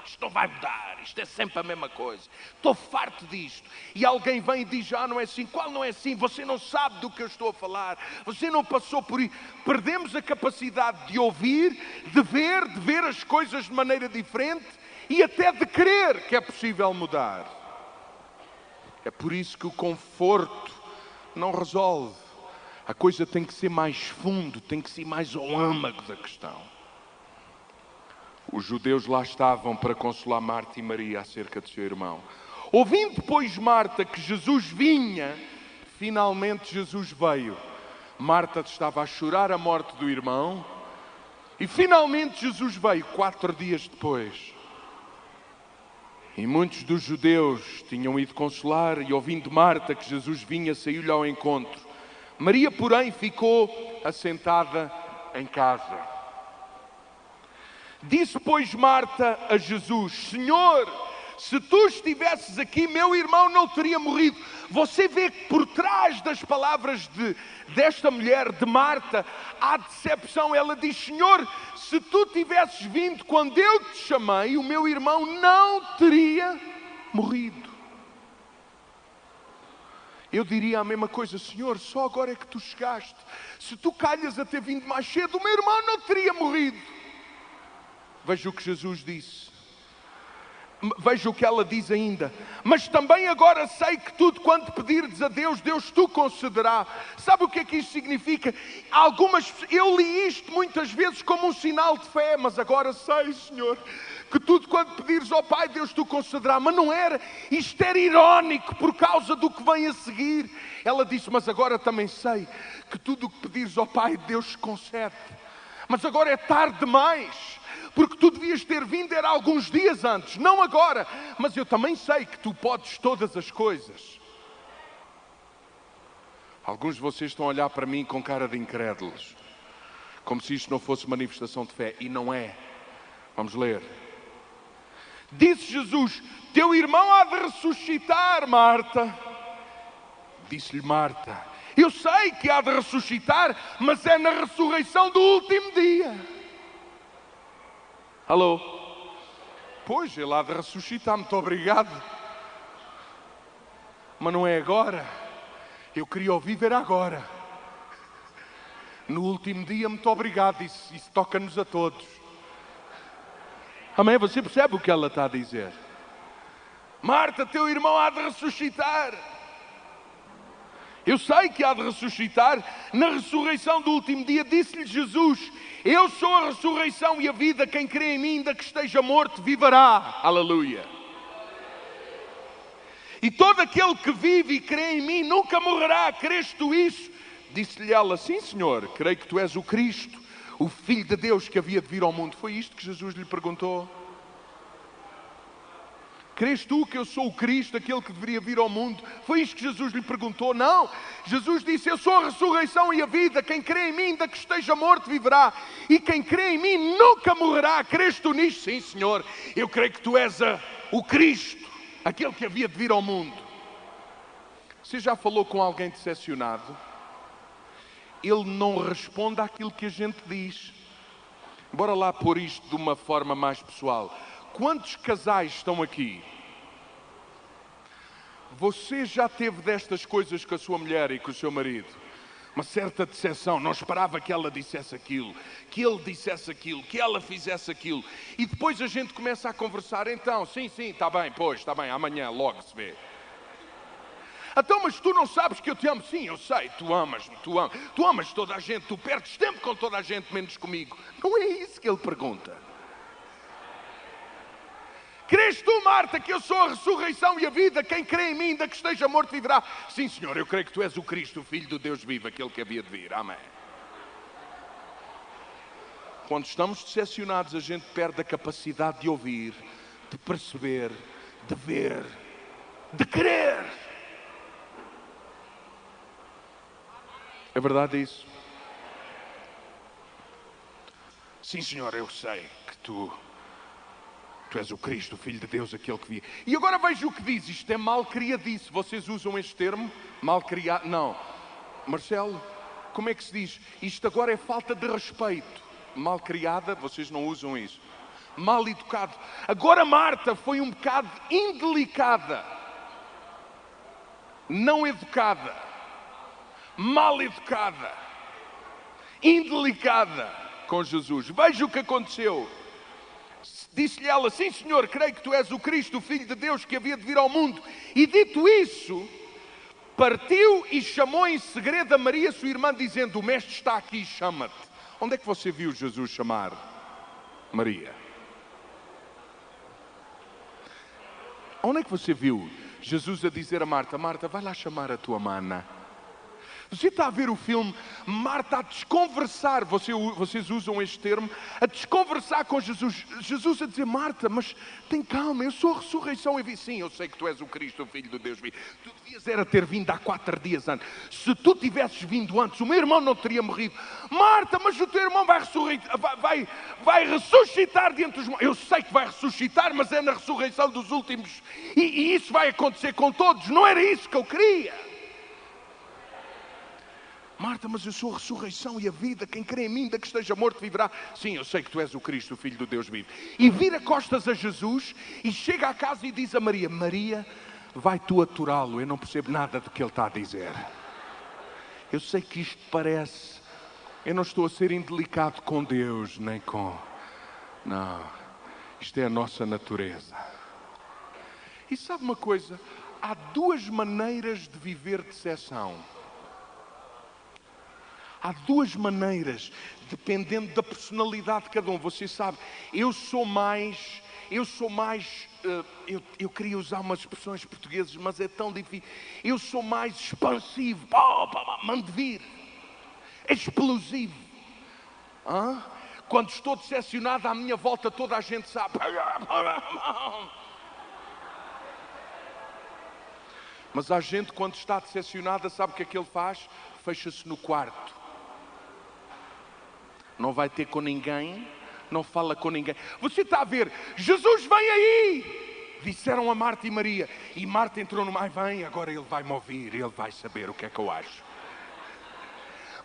Isto não vai mudar, isto é sempre a mesma coisa. Estou farto disto. E alguém vem e diz: não é assim. Qual não é assim? Você não sabe do que eu estou a falar. Você não passou por isso. Perdemos a capacidade de ouvir, de ver as coisas de maneira diferente e até de crer que é possível mudar. É por isso que o conforto não resolve. A coisa tem que ser mais fundo, tem que ser mais ao âmago da questão. Os judeus lá estavam para consolar Marta e Maria acerca de seu irmão. Ouvindo depois Marta que Jesus vinha, finalmente Jesus veio. Marta estava a chorar a morte do irmão e finalmente Jesus veio 4 dias depois. E muitos dos judeus tinham ido consolar, e ouvindo Marta que Jesus vinha, saiu-lhe ao encontro. Maria, porém, ficou assentada em casa. Disse, pois, Marta a Jesus: Senhor, se tu estivesses aqui, meu irmão não teria morrido. Você vê que por trás das palavras desta mulher, de Marta, há decepção. Ela diz: Senhor, se tu tivesses vindo quando eu te chamei, o meu irmão não teria morrido. Eu diria a mesma coisa: Senhor, só agora é que tu chegaste. Se tu calhas a ter vindo mais cedo, o meu irmão não teria morrido. Veja o que Jesus disse. Veja o que ela diz ainda: mas também agora sei que tudo quanto pedirdes a Deus, Deus tu concederá. Sabe o que é que isto significa? Eu li isto muitas vezes como um sinal de fé, mas agora sei, Senhor, que tudo quanto pedires ao Pai, Deus tu concederá. Mas não era, isto era irónico por causa do que vem a seguir. Ela disse: mas agora também sei que tudo o que pedires ao Pai, Deus concede. Mas agora é tarde demais, porque tu devias ter vindo era alguns dias antes, não agora. Mas eu também sei que tu podes todas as coisas. Alguns de vocês estão a olhar para mim com cara de incrédulos, como se isto não fosse manifestação de fé, e não é. Vamos ler. Disse Jesus: teu irmão há de ressuscitar, Marta. Disse-lhe Marta: eu sei que há de ressuscitar, mas é na ressurreição do último dia. Alô? Pois, ele há de ressuscitar, muito obrigado. Mas não é agora. Eu queria ouvir ver agora. No último dia, muito obrigado. Isso toca-nos a todos. Amém? Você percebe o que ela está a dizer? Marta, teu irmão há de ressuscitar. Eu sei que há de ressuscitar na ressurreição do último dia. Disse-lhe Jesus: eu sou a ressurreição e a vida. Quem crê em mim, ainda que esteja morto, viverá. Aleluia. E todo aquele que vive e crê em mim nunca morrerá. Crês tu isso? Disse-lhe ela: sim, Senhor, creio que tu és o Cristo, o Filho de Deus que havia de vir ao mundo. Foi isto que Jesus lhe perguntou. Crês tu que eu sou o Cristo, aquele que deveria vir ao mundo? Foi isto que Jesus lhe perguntou? Não. Jesus disse: eu sou a ressurreição e a vida. Quem crê em mim, ainda que esteja morto, viverá. E quem crê em mim nunca morrerá. Crês tu nisto? Sim, Senhor. Eu creio que tu és o Cristo, aquele que havia de vir ao mundo. Você já falou com alguém decepcionado? Ele não responde àquilo que a gente diz. Bora lá pôr isto de uma forma mais pessoal. Quantos casais estão aqui? Você já teve destas coisas com a sua mulher e com o seu marido? Uma certa decepção, não esperava que ela dissesse aquilo, que ele dissesse aquilo, que ela fizesse aquilo. E depois a gente começa a conversar. Então, sim, está bem, pois, está bem, amanhã logo se vê. Então, mas tu não sabes que eu te amo? Sim, eu sei, tu amas-me, tu amas toda a gente, tu perdes tempo com toda a gente, menos comigo. Não é isso que ele pergunta. Crês tu, Marta, que eu sou a ressurreição e a vida? Quem crê em mim, ainda que esteja morto, viverá. Sim, Senhor, eu creio que tu és o Cristo, o Filho do Deus vivo, aquele que havia de vir. Amém. Quando estamos decepcionados, a gente perde a capacidade de ouvir, de perceber, de ver, de crer. É verdade isso? Sim, Senhor, eu sei que tu és o Cristo, o Filho de Deus, aquele que via. E agora veja o que diz. Isto é malcriadice. Vocês usam este termo? Malcriado? Não. Marcelo, como é que se diz? Isto agora é falta de respeito. Malcriada, vocês não usam isso. Mal educado. Agora Marta foi um bocado indelicada. Não educada. Mal educada. Indelicada com Jesus. Veja o que aconteceu. Disse-lhe ela: sim, Senhor, creio que tu és o Cristo, o Filho de Deus que havia de vir ao mundo. E dito isso, partiu e chamou em segredo a Maria, sua irmã, dizendo: o mestre está aqui, chama-te. Onde é que você viu Jesus chamar Maria? Onde é que você viu Jesus a dizer a Marta: Marta, vai lá chamar a tua mana? Você está a ver o filme, Marta a desconversar, vocês usam este termo, a desconversar com Jesus. Jesus a dizer: Marta, mas tem calma, eu sou a ressurreição e vi. Sim, eu sei que tu és o Cristo, o Filho de Deus vivo. Tu devias era ter vindo há 4 dias antes. Se tu tivesses vindo antes, o meu irmão não teria morrido. Marta, mas o teu irmão vai ressuscitar diante dos mortos. Eu sei que vai ressuscitar, mas é na ressurreição dos últimos. E isso vai acontecer com todos. Não era isso que eu queria. Marta, mas eu sou a ressurreição e a vida. Quem crê em mim, ainda que esteja morto, viverá. Sim, eu sei que tu és o Cristo, o Filho do Deus vivo. E vira costas a Jesus e chega à casa e diz a Maria: Maria, vai tu aturá-lo. Eu não percebo nada do que ele está a dizer. Eu sei que isto parece... Eu não estou a ser indelicado com Deus, nem com... Não, isto é a nossa natureza. E sabe uma coisa? Há 2 maneiras de viver decepção. Há 2 maneiras, dependendo da personalidade de cada um. Você sabe, eu queria usar umas expressões portuguesas, mas é tão difícil. Eu sou mais expansivo, mando vir, explosivo. Quando estou decepcionado, à minha volta toda a gente sabe. Mas a gente, quando está decepcionada, sabe o que é que ele faz? Fecha-se no quarto. Não vai ter com ninguém, não fala com ninguém. Você está a ver, Jesus vem aí! Disseram a Marta e Maria. E Marta entrou no mar: vem, agora ele vai me ouvir, ele vai saber o que é que eu acho.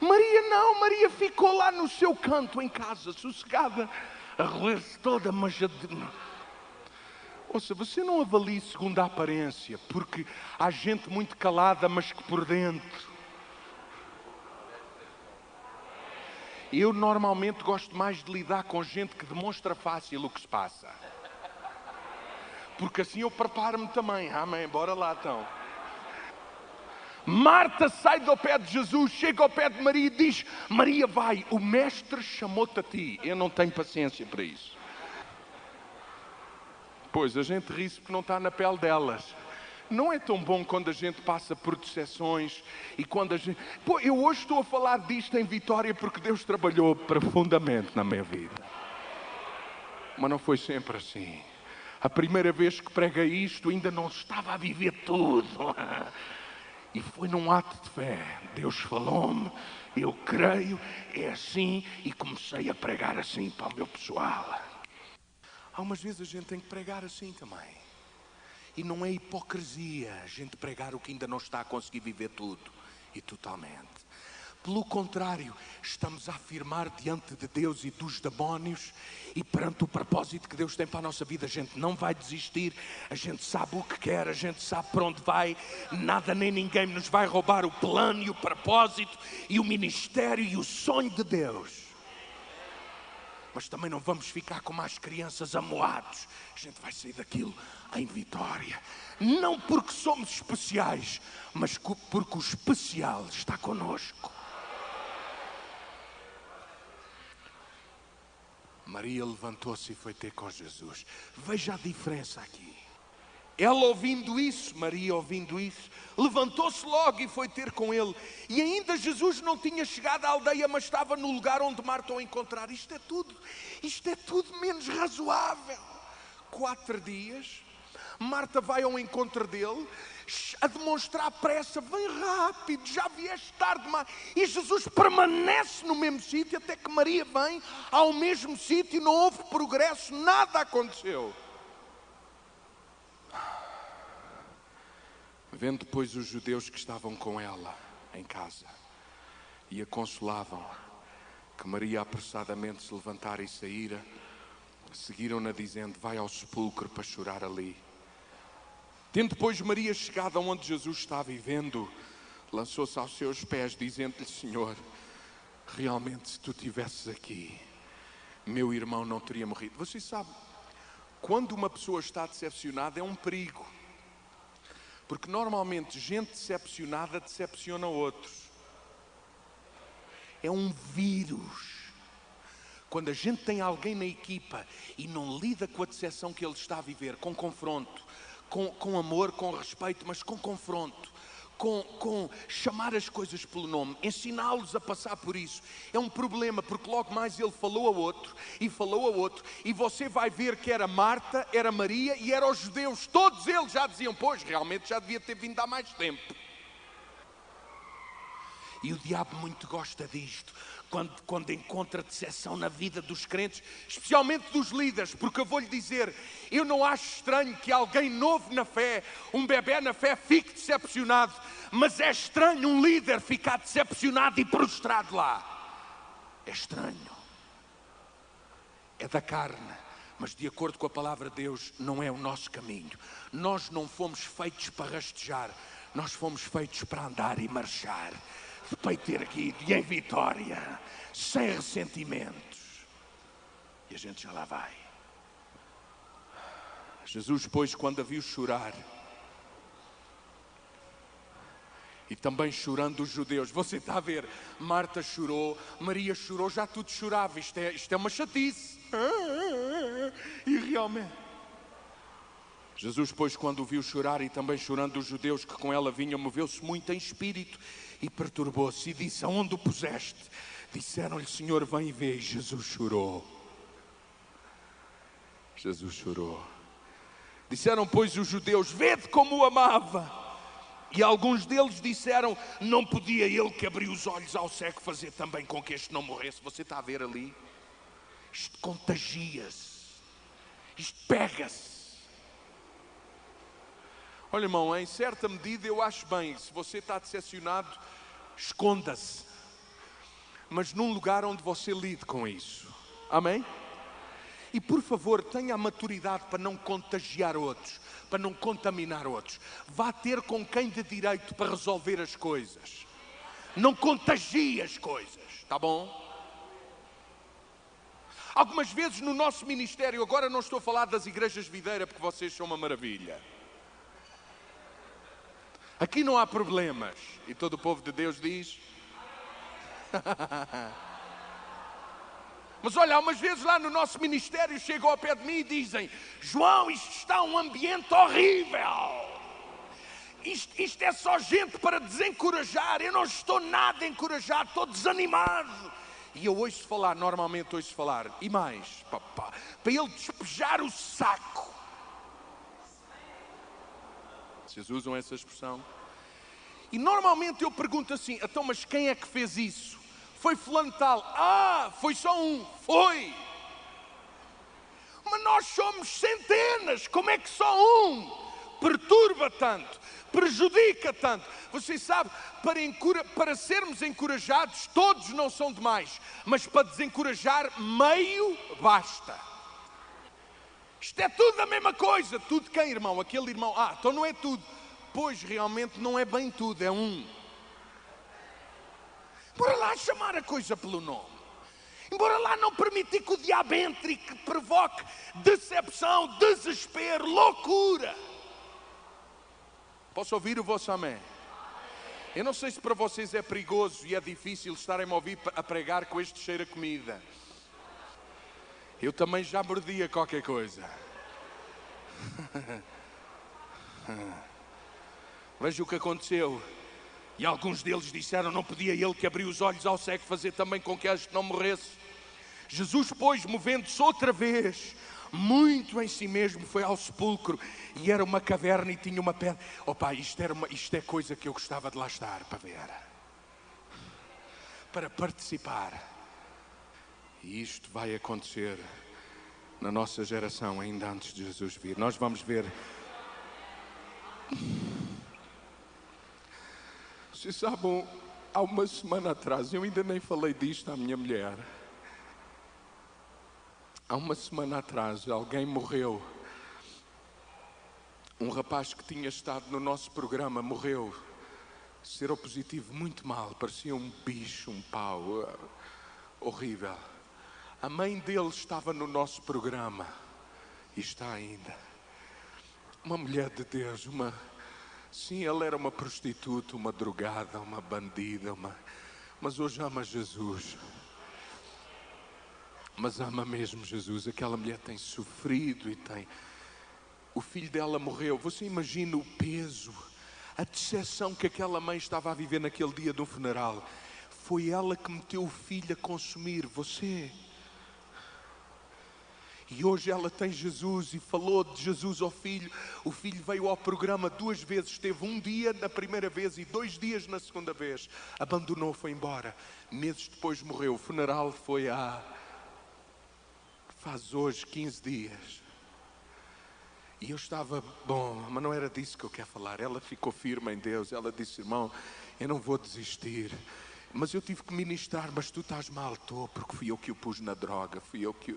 Maria não, Maria ficou lá no seu canto em casa, sossegada, a roer-se toda, mas... Ouça, você não avalie segundo a aparência, porque há gente muito calada, mas que por dentro... Eu normalmente gosto mais de lidar com gente que demonstra fácil o que se passa. Porque assim eu preparo-me também. Amém, bora lá então. Marta sai do pé de Jesus, chega ao pé de Maria e diz: Maria, vai, o mestre chamou-te a ti. Eu não tenho paciência para isso. Pois, a gente ri-se porque não está na pele delas. Não é tão bom quando a gente passa por decepções e quando a gente... Pô, eu hoje estou a falar disto em Vitória porque Deus trabalhou profundamente na minha vida. Mas não foi sempre assim. A primeira vez que preguei isto ainda não estava a viver tudo. E foi num ato de fé. Deus falou-me, eu creio, é assim, e comecei a pregar assim para o meu pessoal. Algumas vezes a gente tem que pregar assim também. E não é hipocrisia a gente pregar o que ainda não está a conseguir viver tudo e totalmente. Pelo contrário, estamos a afirmar diante de Deus e dos demónios e perante o propósito que Deus tem para a nossa vida. A gente não vai desistir, a gente sabe o que quer, a gente sabe para onde vai. Nada nem ninguém nos vai roubar o plano e o propósito e o ministério e o sonho de Deus. Mas também não vamos ficar como as crianças amoados. A gente vai sair daquilo em vitória. Não porque somos especiais, mas porque o especial está conosco. Maria levantou-se e foi ter com Jesus. Veja a diferença aqui. Ela ouvindo isso, Maria ouvindo isso, levantou-se logo e foi ter com ele. E ainda Jesus não tinha chegado à aldeia, mas estava no lugar onde Marta o encontrar. Isto é tudo menos razoável. 4 dias, Marta vai ao encontro dele, a demonstrar pressa, vem rápido, já vieste tarde demais. E Jesus permanece no mesmo sítio até que Maria vem ao mesmo sítio, não houve progresso, nada aconteceu. Vendo depois os judeus que estavam com ela em casa e a consolavam, que Maria apressadamente se levantara e saíra, seguiram-na dizendo: vai ao sepulcro para chorar ali. Tendo depois Maria chegado onde Jesus estava e vendo, lançou-se aos seus pés, dizendo-lhe: Senhor, realmente se tu estivesses aqui, meu irmão não teria morrido. Você sabe, quando uma pessoa está decepcionada é um perigo. Porque normalmente gente decepcionada decepciona outros. É um vírus. Quando a gente tem alguém na equipa e não lida com a decepção que ele está a viver, com confronto, com amor, com respeito, mas com confronto, com chamar as coisas pelo nome, ensiná-los a passar por isso, é um problema, porque logo mais ele falou a outro, e você vai ver que era Marta, era Maria e eram os judeus, todos eles já diziam: pois, realmente já devia ter vindo há mais tempo. E o diabo muito gosta disto, quando encontra decepção na vida dos crentes, especialmente dos líderes, porque eu vou-lhe dizer, eu não acho estranho que alguém novo na fé, um bebê na fé, fique decepcionado, mas é estranho um líder ficar decepcionado e prostrado lá. É estranho. É da carne, mas de acordo com a palavra de Deus, não é o nosso caminho. Nós não fomos feitos para rastejar, nós fomos feitos para andar e marchar, de peito erguido e em vitória, sem ressentimentos. E a gente já lá vai. Jesus, pois, quando a viu chorar, e também chorando os judeus, você está a ver, Marta chorou, Maria chorou, já tudo chorava, isto é uma chatice. E realmente, Jesus, pois, quando o viu chorar e também chorando os judeus que com ela vinham, moveu-se muito em espírito e perturbou-se e disse: aonde o puseste? Disseram-lhe: Senhor, vem e vê. E Jesus chorou. Jesus chorou. Disseram, pois, os judeus: vede como o amava. E alguns deles disseram: não podia ele que abriu os olhos ao cego fazer também com que este não morresse? Você está a ver ali? Isto contagia-se. Isto pega-se. Olha, irmão, em certa medida eu acho bem, se você está decepcionado, esconda-se. Mas num lugar onde você lide com isso. Amém? E por favor, tenha a maturidade para não contagiar outros, para não contaminar outros. Vá ter com quem de direito para resolver as coisas. Não contagie as coisas, está bom? Algumas vezes no nosso ministério, agora não estou a falar das igrejas videira porque vocês são uma maravilha. Aqui não há problemas. E todo o povo de Deus diz... Mas olha, umas vezes lá no nosso ministério chegam ao pé de mim e dizem: João, isto está um ambiente horrível. Isto é só gente para desencorajar. Eu não estou nada encorajado, estou desanimado. E eu normalmente ouço falar, e mais, papá, para ele despejar o saco. Vocês usam essa expressão? E normalmente eu pergunto assim: então, mas quem é que fez isso? Foi fulano tal. Ah, foi só um. Foi. Mas nós somos centenas. Como é que só um perturba tanto, prejudica tanto? Você sabe, para sermos encorajados, todos não são demais. Mas para desencorajar, meio basta. Isto é tudo a mesma coisa. Tudo quem, irmão? Aquele irmão. Ah, então não é tudo. Pois realmente não é bem tudo, é um. Bora lá chamar a coisa pelo nome. Embora lá não permitir que o diabo entre e que provoque decepção, desespero, loucura. Posso ouvir o vosso amém? Eu não sei se para vocês é perigoso e é difícil estarem a ouvir a pregar com este cheiro a comida. Eu também já mordia qualquer coisa. Veja o que aconteceu. E alguns deles disseram: não podia ele que abriu os olhos ao cego fazer também com que este não morresse? Jesus, pois, movendo-se outra vez, muito em si mesmo, foi ao sepulcro. E era uma caverna e tinha uma pedra. Opa, isto é coisa que eu gostava de lá estar para ver, para participar. E isto vai acontecer na nossa geração ainda antes de Jesus vir. Nós vamos ver. Vocês sabem, há uma semana atrás, eu ainda nem falei disto à minha mulher. Há uma semana atrás, alguém morreu. Um rapaz que tinha estado no nosso programa morreu. Seropositivo, muito mal, parecia um bicho, um pau, horrível. A mãe dele estava no nosso programa e está ainda. Uma mulher de Deus, sim, ela era uma prostituta, uma drogada, uma bandida, mas hoje ama Jesus. Mas ama mesmo Jesus. Aquela mulher tem sofrido e tem... O filho dela morreu. Você imagina o peso, a decepção que aquela mãe estava a viver naquele dia do funeral. Foi ela que meteu o filho a consumir. Você... E hoje ela tem Jesus e falou de Jesus ao filho. O filho veio ao programa 2 vezes. Esteve 1 dia na primeira vez e 2 dias na segunda vez. Abandonou, foi embora. Meses depois morreu. O funeral foi faz hoje 15 dias. E eu estava, mas não era disso que eu quero falar. Ela ficou firme em Deus. Ela disse: irmão, eu não vou desistir. Mas eu tive que ministrar. Mas tu estás mal. Estou, porque fui eu que o pus na droga. Fui eu que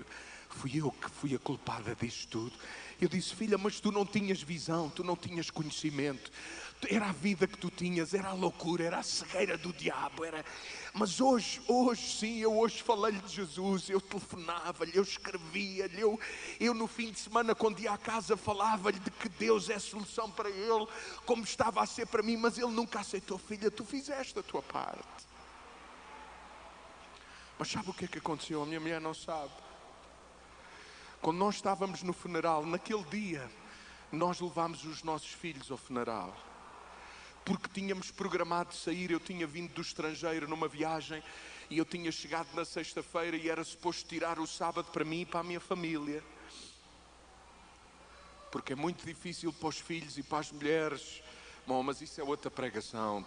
fui a culpada disto tudo. Eu disse: filha, mas tu não tinhas visão, tu não tinhas conhecimento. Era a vida que tu tinhas, era a loucura, era a cegueira do diabo. Mas hoje sim, eu hoje falei-lhe de Jesus. Eu telefonava-lhe, eu escrevia-lhe, eu no fim de semana, quando ia à casa, falava-lhe de que Deus é a solução para ele, como estava a ser para mim. Mas ele nunca aceitou. Filha, tu fizeste a tua parte. Mas sabe o que é que aconteceu? A minha mulher não sabe. Quando nós estávamos no funeral, naquele dia, nós levámos os nossos filhos ao funeral. Porque tínhamos programado sair. Eu tinha vindo do estrangeiro numa viagem e eu tinha chegado na sexta-feira e era suposto tirar o sábado para mim e para a minha família. Porque é muito difícil para os filhos e para as mulheres. Bom, mas isso é outra pregação.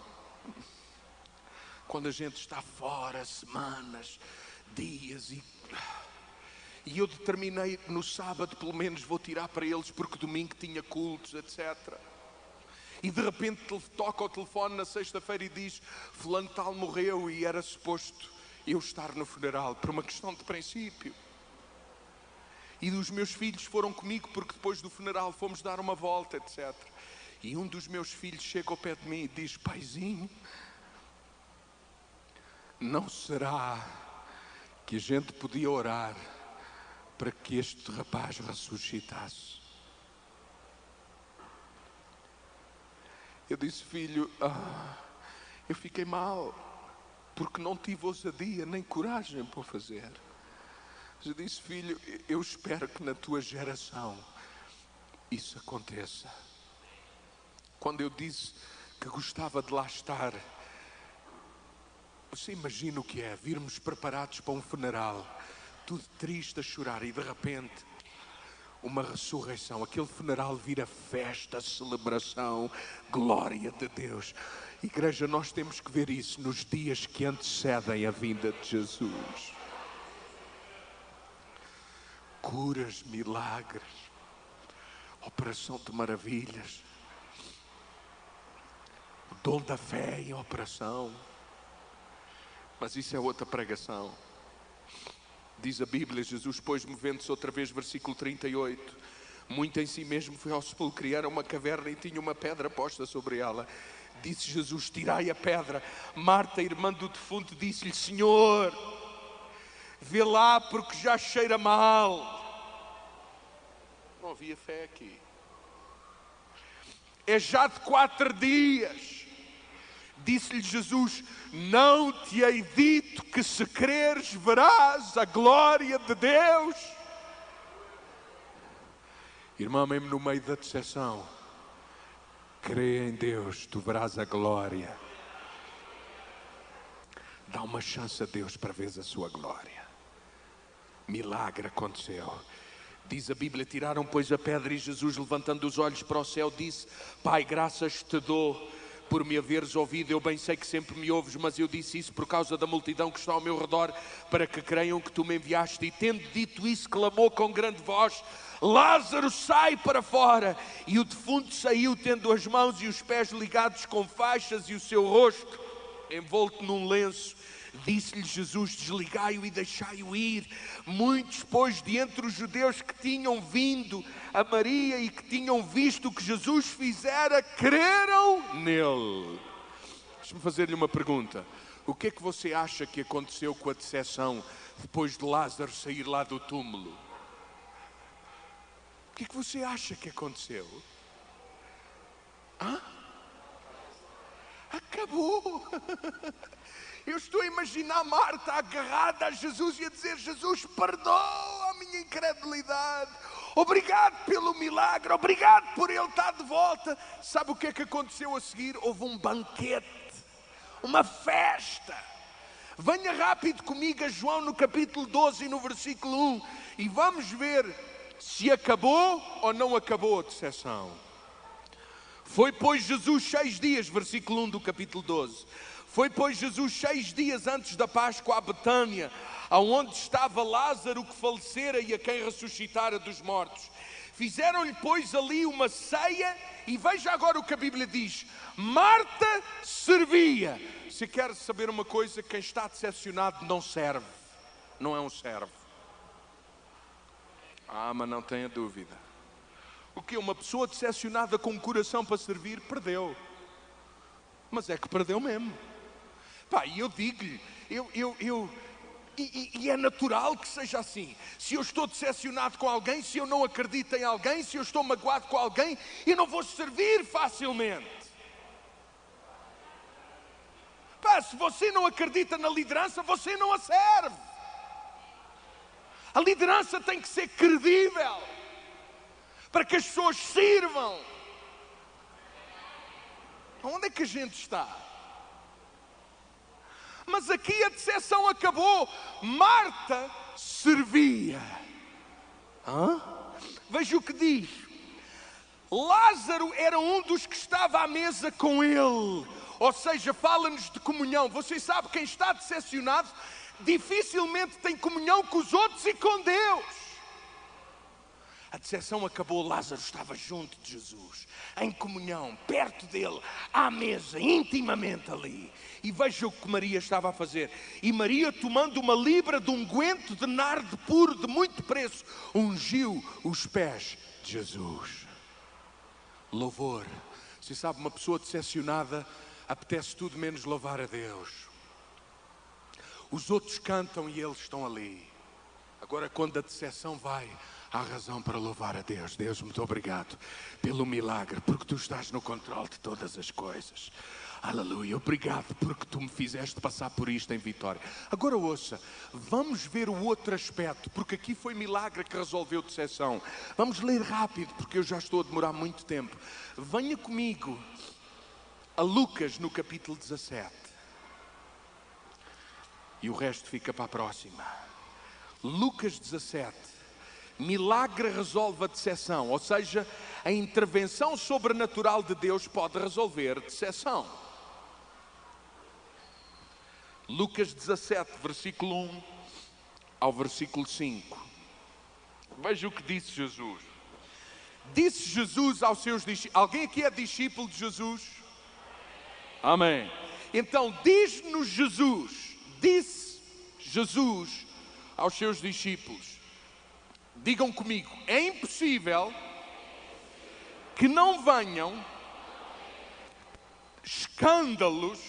Quando a gente está fora semanas, dias e eu determinei no sábado pelo menos vou tirar para eles, porque domingo tinha cultos, etc. E de repente toca o telefone na sexta-feira e diz: fulano tal morreu, e era suposto eu estar no funeral, por uma questão de princípio. E os meus filhos foram comigo, porque depois do funeral fomos dar uma volta, etc. E um dos meus filhos chega ao pé de mim e diz: paizinho, não será que a gente podia orar para que este rapaz ressuscitasse? Eu disse: filho, eu fiquei mal, porque não tive ousadia nem coragem para o fazer. Eu disse: filho, eu espero que na tua geração isso aconteça. Quando eu disse que gostava de lá estar, você imagina o que é virmos preparados para um funeral, tudo triste, a chorar, e de repente uma ressurreição. Aquele funeral vira festa, celebração, glória de Deus. Igreja, nós temos que ver isso nos dias que antecedem a vinda de Jesus. Curas, milagres, operação de maravilhas, o dom da fé em operação. Mas isso é outra pregação. Diz a Bíblia, Jesus, pois, movendo-se outra vez, versículo 38, muito em si mesmo foi ao sepulcro, e era uma caverna e tinha uma pedra posta sobre ela. Disse Jesus: tirai a pedra. Marta, irmã do defunto, disse-lhe: Senhor, vê lá, porque já cheira mal. Não havia fé aqui. É já de 4 dias. Disse-lhe Jesus: não te hei dito que se creres verás a glória de Deus? Irmão, mesmo no meio da decepção, crê em Deus, tu verás a glória. Dá uma chance a Deus para ver a sua glória. Milagre aconteceu. Diz a Bíblia: tiraram pois a pedra, e Jesus, levantando os olhos para o céu, disse: Pai, graças te dou por me haveres ouvido. Eu bem sei que sempre me ouves, mas eu disse isso por causa da multidão que está ao meu redor, para que creiam que tu me enviaste. E tendo dito isso, clamou com grande voz: Lázaro, sai para fora. E o defunto saiu, tendo as mãos e os pés ligados com faixas e o seu rosto envolto num lenço. Disse-lhe Jesus: desligai-o e deixai-o ir. Muitos, pois, de entre os judeus que tinham vindo a Maria e que tinham visto o que Jesus fizera, creram nele. Deixa-me fazer-lhe uma pergunta. O que é que você acha que aconteceu com a decepção depois de Lázaro sair lá do túmulo? O que é que você acha que aconteceu? Acabou. Eu estou a imaginar Marta agarrada a Jesus e a dizer: Jesus, perdoa a minha incredulidade. Obrigado pelo milagre, obrigado por ele estar de volta. Sabe o que é que aconteceu a seguir? Houve um banquete, uma festa. Venha rápido comigo a João no capítulo 12 e no versículo 1 e vamos ver se acabou ou não acabou a decepção. Foi, pois, Jesus 6 dias, versículo 1 do capítulo 12. Foi, pois, Jesus 6 dias antes da Páscoa a Betânia, aonde estava Lázaro que falecera e a quem ressuscitara dos mortos. Fizeram-lhe, pois, ali uma ceia, e veja agora o que a Bíblia diz: Marta servia. Se quer saber uma coisa, quem está decepcionado não serve, não é um servo. Mas não tenha dúvida. O que? Uma pessoa decepcionada com o coração para servir, perdeu. Mas é que perdeu mesmo. E eu digo-lhe, e é natural que seja assim. Se eu estou decepcionado com alguém, se eu não acredito em alguém, se eu estou magoado com alguém, eu não vou servir facilmente. Se você não acredita na liderança, você não a serve. A liderança tem que ser credível, para que as pessoas sirvam. Onde é que a gente está? Mas aqui a decepção acabou. Marta servia. Veja o que diz. Lázaro era um dos que estava à mesa com ele. Ou seja, fala-nos de comunhão. Você sabe, quem está decepcionado dificilmente tem comunhão com os outros e com Deus. A decepção acabou, Lázaro estava junto de Jesus, em comunhão, perto dele, à mesa, intimamente ali. E veja o que Maria estava a fazer. E Maria, tomando uma libra de unguento de nardo puro de muito preço, ungiu os pés de Jesus. Louvor. Você sabe, uma pessoa decepcionada apetece tudo menos louvar a Deus. Os outros cantam e eles estão ali. Agora, quando a decepção vai, Há razão para louvar a Deus. Deus, muito obrigado pelo milagre, porque tu estás no controle de todas as coisas. Aleluia, obrigado porque tu me fizeste passar por isto em vitória. Agora ouça, vamos ver o outro aspecto, porque aqui foi milagre que resolveu decepção. Vamos ler rápido, porque eu já estou a demorar muito tempo. Venha comigo a Lucas no capítulo 17. E o resto fica para a próxima. Lucas 17. Milagre resolve a decepção, ou seja, a intervenção sobrenatural de Deus pode resolver decepção. Lucas 17, versículo 1 ao versículo 5. Veja o que disse Jesus. Disse Jesus aos seus discípulos. Alguém aqui é discípulo de Jesus? Amém. Então diz-nos Jesus, disse Jesus aos seus discípulos. Digam comigo, é impossível que não venham escândalos,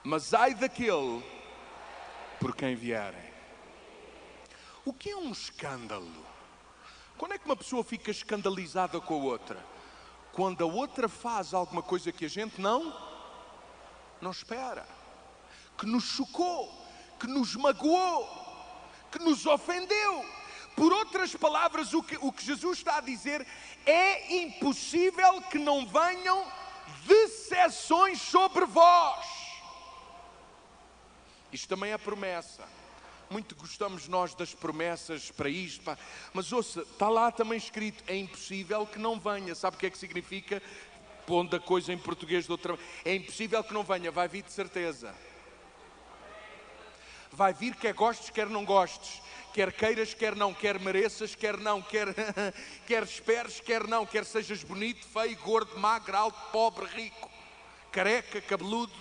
mas ai daquele por quem vierem. O que é um escândalo? Quando é que uma pessoa fica escandalizada com a outra? Quando a outra faz alguma coisa que a gente não espera, que nos chocou, que nos magoou, que nos ofendeu. Por outras palavras, o que Jesus está a dizer é impossível que não venham decepções sobre vós. Isto também é promessa. Muito gostamos nós das promessas para isto, mas ouça, está lá também escrito, é impossível que não venha. Sabe o que é que significa? Pondo a coisa em português de outra maneira, é impossível que não venha, vai vir de certeza. Vai vir quer gostes, quer não gostes, quer queiras, quer não, quer mereças, quer não, quer esperes, quer não, quer sejas bonito, feio, gordo, magro, alto, pobre, rico, careca, cabeludo.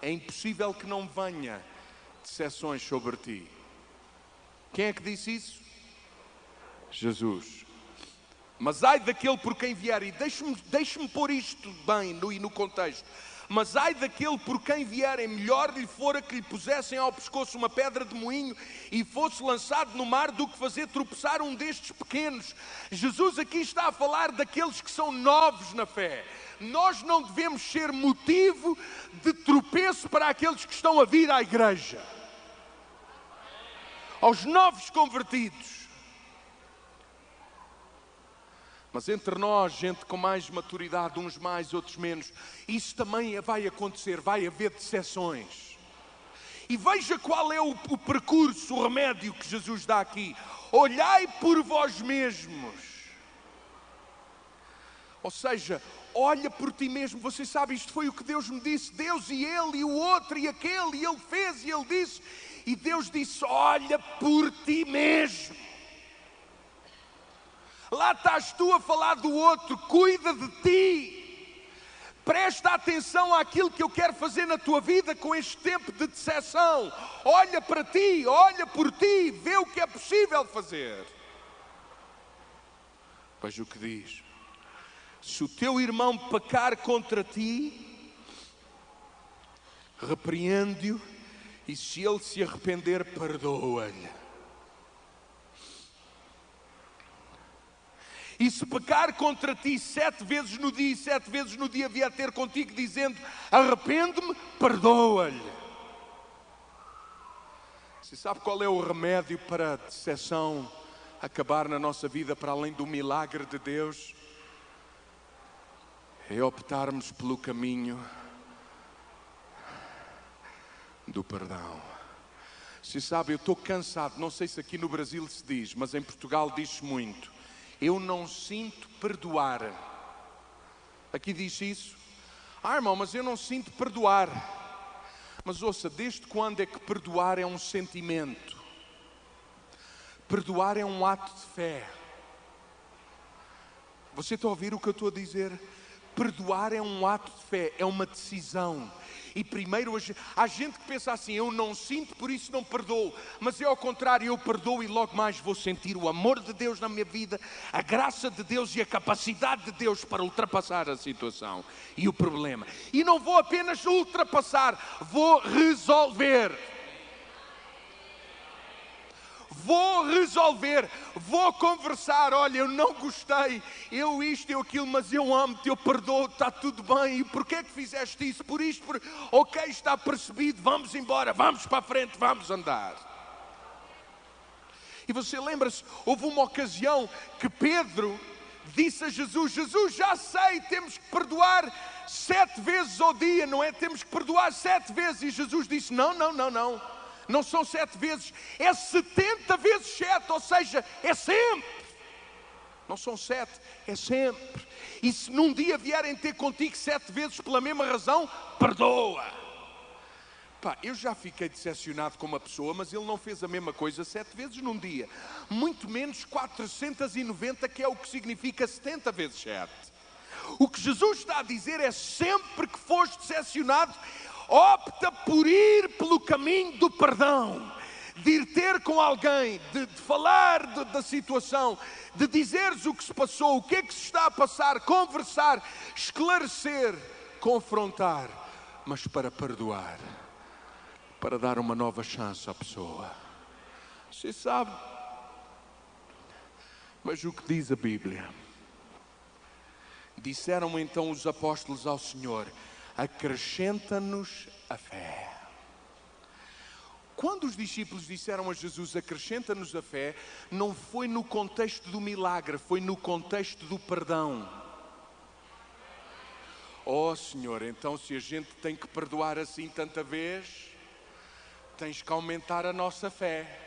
É impossível que não venha decepções sobre ti. Quem é que disse isso? Jesus. Mas ai daquele por quem vier, e deixe-me pôr isto bem no contexto. Mas ai daquele por quem vierem, melhor lhe fora que lhe pusessem ao pescoço uma pedra de moinho e fosse lançado no mar do que fazer tropeçar um destes pequenos. Jesus aqui está a falar daqueles que são novos na fé. Nós não devemos ser motivo de tropeço para aqueles que estão a vir à igreja. Aos novos convertidos. Mas entre nós, gente com mais maturidade, uns mais, outros menos, isso também vai acontecer, vai haver decepções. E veja qual é o percurso, o remédio que Jesus dá aqui. Olhai por vós mesmos. Ou seja, olha por ti mesmo. Você sabe, isto foi o que Deus me disse. Deus e ele, e o outro, e aquele, e ele fez, e ele disse. E Deus disse, olha por ti mesmo. Lá estás tu a falar do outro, cuida de ti. Presta atenção àquilo que eu quero fazer na tua vida com este tempo de decepção. Olha para ti, olha por ti, vê o que é possível fazer. Veja o que diz. Se o teu irmão pecar contra ti, repreende-o, e se ele se arrepender, perdoa-lhe. E se pecar contra ti 7 vezes no dia, e 7 vezes no dia vier ter contigo dizendo, arrepende-me, perdoa-lhe. Você sabe qual é o remédio para a decepção acabar na nossa vida, para além do milagre de Deus? É optarmos pelo caminho do perdão. Você sabe, eu estou cansado, não sei se aqui no Brasil se diz, mas em Portugal diz-se muito. Eu não sinto perdoar. Aqui diz isso. Irmão, mas eu não sinto perdoar. Mas ouça, desde quando é que perdoar é um sentimento? Perdoar é um ato de fé. Você está a ouvir o que eu estou a dizer? Perdoar é um ato de fé, é uma decisão. E primeiro, há gente que pensa assim, eu não sinto, por isso não perdoo. Mas é ao contrário, eu perdoo e logo mais vou sentir o amor de Deus na minha vida, a graça de Deus e a capacidade de Deus para ultrapassar a situação e o problema. E não vou apenas ultrapassar, vou resolver. vou resolver, vou conversar. Olha, eu não gostei, eu isto, eu aquilo, mas eu amo-te, eu perdoo, está tudo bem. E porquê é que fizeste isso? Por isto, ok, está percebido, vamos embora, vamos para a frente, vamos andar. E você lembra-se, houve uma ocasião que Pedro disse a Jesus: Jesus, já sei, temos que perdoar 7 vezes ao dia, não é? Temos que perdoar 7 vezes. E Jesus disse: não são 7 vezes, é 70 vezes 7, ou seja, é sempre. Não são 7, é sempre. E se num dia vierem ter contigo 7 vezes pela mesma razão, perdoa. Pá, eu já fiquei decepcionado com uma pessoa, mas ele não fez a mesma coisa 7 vezes num dia. Muito menos 490, que é o que significa 70 vezes 7. O que Jesus está a dizer é: sempre que fores decepcionado, opta por ir pelo caminho do perdão. De ir ter com alguém, de falar da situação, de dizeres o que se passou, o que é que se está a passar, conversar, esclarecer, confrontar, mas para perdoar. Para dar uma nova chance à pessoa. Você sabe, mas o que diz a Bíblia? Disseram então os apóstolos ao Senhor: acrescenta-nos a fé. Quando os discípulos disseram a Jesus: acrescenta-nos a fé, não foi no contexto do milagre, foi no contexto do perdão. Oh Senhor, então se a gente tem que perdoar assim tanta vez, tens que aumentar a nossa fé.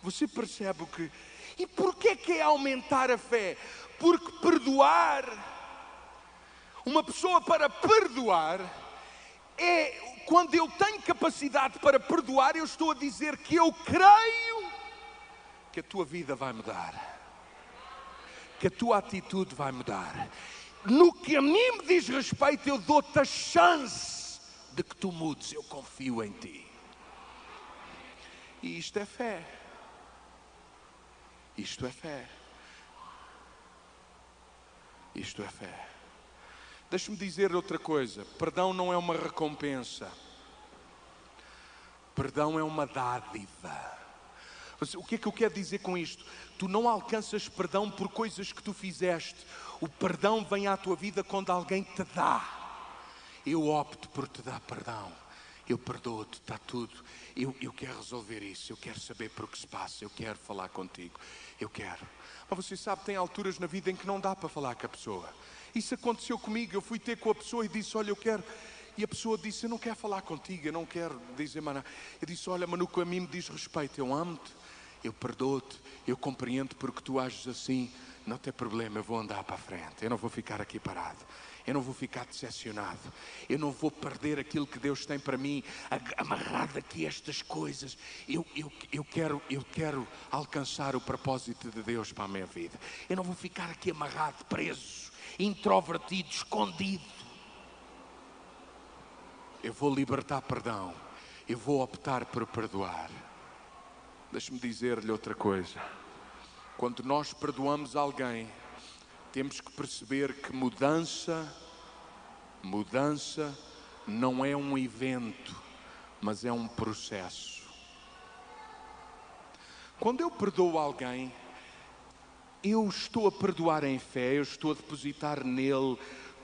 Você percebe o que... E porquê que é aumentar a fé? Porque perdoar, uma pessoa para perdoar, é quando eu tenho capacidade para perdoar, eu estou a dizer que eu creio que a tua vida vai mudar, que a tua atitude vai mudar. No que a mim me diz respeito, eu dou-te a chance de que tu mudes, eu confio em ti. E isto é fé. Isto é fé. Isto é fé. Deixa-me dizer outra coisa: perdão não é uma recompensa. Perdão é uma dádiva. O que é que eu quero dizer com isto? Tu não alcanças perdão por coisas que tu fizeste. O perdão vem à tua vida quando alguém te dá. Eu opto por te dar perdão. Eu perdoo-te, está tudo. Eu quero resolver isso. Eu quero saber por que se passa. Eu quero falar contigo. Eu quero. Mas você sabe, tem alturas na vida em que não dá para falar com a pessoa. Isso aconteceu comigo. Eu fui ter com a pessoa e disse: olha, eu quero. E a pessoa disse: eu não quero falar contigo. Eu não quero dizer mais nada. Eu disse: olha, mas no que a mim me diz respeito, eu amo-te. Eu perdoo-te. Eu compreendo porque tu ages assim. Não tem problema, eu vou andar para a frente. Eu não vou ficar aqui parado. Eu não vou ficar decepcionado. Eu não vou perder aquilo que Deus tem para mim, amarrado aqui a estas coisas. Eu quero alcançar o propósito de Deus para a minha vida. Eu não vou ficar aqui amarrado, preso, introvertido, escondido. Eu vou libertar perdão. Eu vou optar por perdoar. Deixa-me dizer-lhe outra coisa. Quando nós perdoamos alguém, temos que perceber que mudança não é um evento, mas é um processo. Quando eu perdoo alguém, eu estou a perdoar em fé, eu estou a depositar nele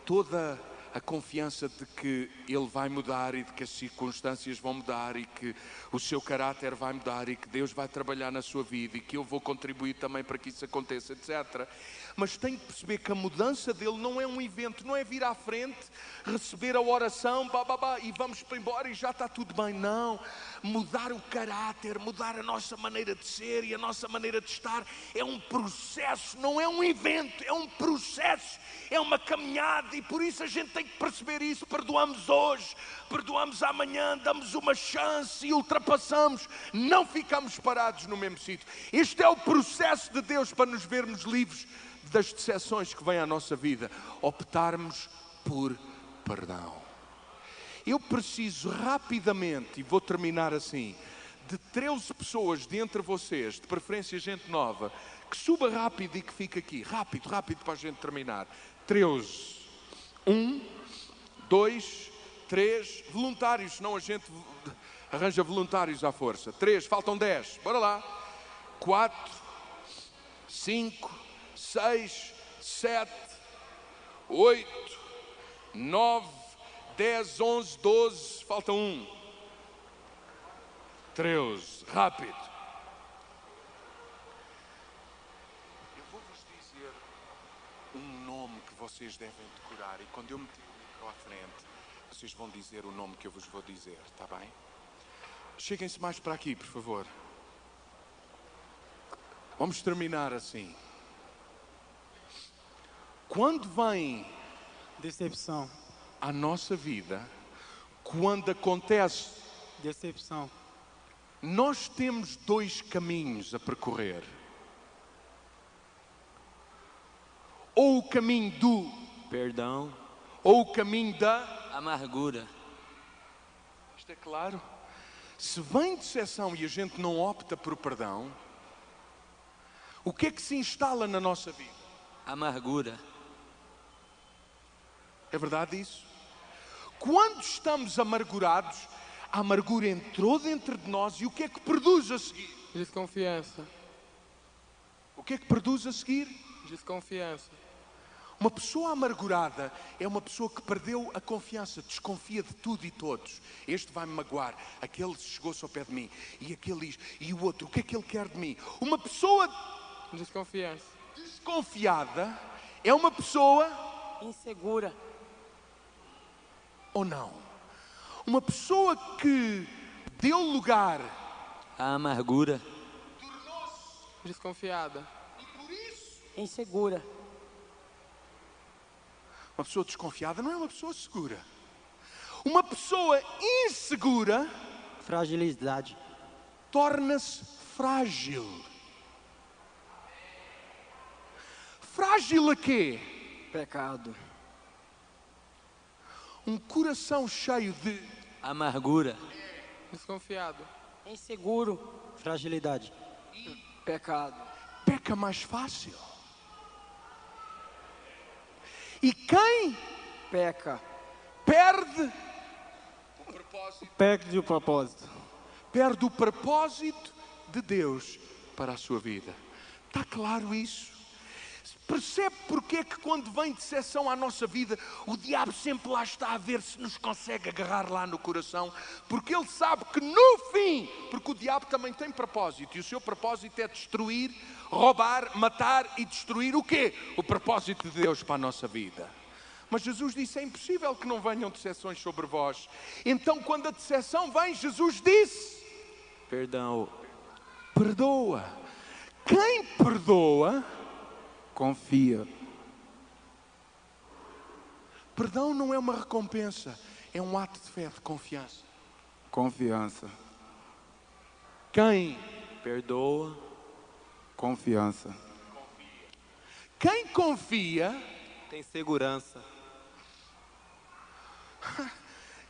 toda a confiança de que ele vai mudar e de que as circunstâncias vão mudar e que o seu caráter vai mudar e que Deus vai trabalhar na sua vida e que eu vou contribuir também para que isso aconteça, etc. Mas tenho que perceber que a mudança dele não é um evento, não é vir à frente, receber a oração, e vamos para embora e já está tudo bem. Não, mudar o caráter, mudar a nossa maneira de ser e a nossa maneira de estar é um processo, não é um evento, é um processo, é uma caminhada. E por isso a gente tem que perceber isso. Perdoamos hoje, perdoamos amanhã, damos uma chance e ultrapassamos, não ficamos parados no mesmo sítio. Este é o processo de Deus para nos vermos livres das decepções que vêm à nossa vida, optarmos por perdão. Eu preciso rapidamente, e vou terminar assim, de 13 pessoas de entre vocês, de preferência gente nova, que suba rápido e que fique aqui, rápido para a gente terminar. 13, 1, 2, 3, voluntários, senão Arranja voluntários à força. 3, faltam 10. Bora lá. 4, 5, 6, 7, 8, 9, 10, 11, 12. Falta 1. 13. Rápido. Eu vou-vos dizer um nome que vocês devem decorar. E quando eu meter o micro à frente, vocês vão dizer o nome que eu vos vou dizer. Está bem? Cheguem-se mais para aqui, por favor. Vamos terminar assim. Quando vem Decepção. à nossa vida, quando acontece, Decepção. nós temos 2 caminhos a percorrer. Ou o caminho do Perdão. ou o caminho da... Amargura. Isto é claro? Se vem decepção e a gente não opta por perdão, o que é que se instala na nossa vida? Amargura. É verdade isso? Quando estamos amargurados, a amargura entrou dentro de nós e o que é que produz a seguir? Desconfiança. O que é que produz a seguir? Desconfiança. Uma pessoa amargurada é uma pessoa que perdeu a confiança, desconfia de tudo e todos. Este vai-me magoar, aquele chegou-se ao pé de mim, e aquele diz, e o outro, o que é que ele quer de mim? Uma pessoa Desconfiança. desconfiada é uma pessoa Insegura. ou não? Uma pessoa que deu lugar A amargura. Desconfiada. Insegura. Uma pessoa desconfiada não é uma pessoa segura. Uma pessoa insegura Fragilidade. torna-se frágil. Frágil a quê? Pecado. Um coração cheio de... Amargura. Desconfiado. Inseguro. Fragilidade. Pecado. peca mais fácil. E quem Peca. perde Perde o propósito. perde o propósito de Deus para a sua vida. Está claro isso? Percebe porque é que quando vem decepção à nossa vida, o diabo sempre lá está a ver se nos consegue agarrar lá no coração, porque ele sabe que no fim, porque o diabo também tem propósito, e o seu propósito é destruir, roubar, matar e destruir o quê? O propósito de Deus para a nossa vida. Mas Jesus disse, é impossível que não venham decepções sobre vós. Então quando a decepção vem, Jesus disse, Perdão. perdoa. Quem perdoa, Confia. perdão não é uma recompensa, é um ato de fé, de confiança. Confiança. Quem Perdoa. Confiança. Quem confia, Tem segurança.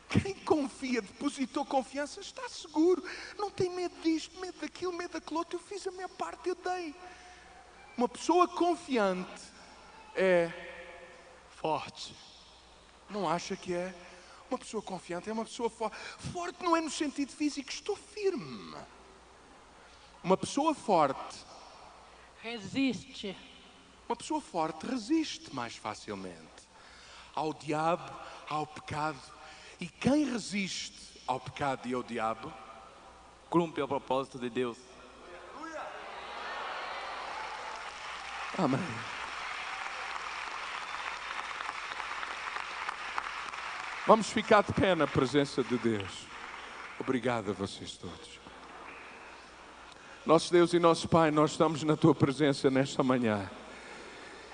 quem confia, depositou confiança, está seguro. Não tem medo disto, medo daquilo, medo daquilo outro. Eu fiz a minha parte, eu dei. Uma pessoa confiante é forte. Não acha que é? Uma pessoa confiante é uma pessoa forte. Forte não é no sentido físico, estou firme. Uma pessoa forte, Resiste. uma pessoa forte resiste mais facilmente ao diabo, ao pecado. E quem resiste ao pecado e ao diabo, Cumpre o propósito de Deus. amém. Vamos ficar de pé na presença de Deus. Obrigado a vocês todos. Nosso Deus e nosso Pai, nós estamos na Tua presença nesta manhã.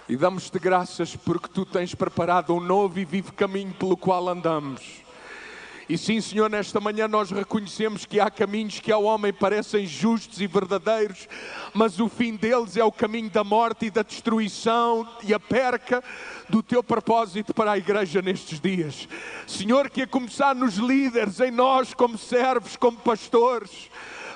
E damos-te graças porque Tu tens preparado um novo e vivo caminho pelo qual andamos. E sim, Senhor, nesta manhã nós reconhecemos que há caminhos que ao homem parecem justos e verdadeiros, mas o fim deles é o caminho da morte e da destruição e a perca do Teu propósito para a igreja nestes dias. Senhor, que a começar nos líderes, em nós como servos, como pastores,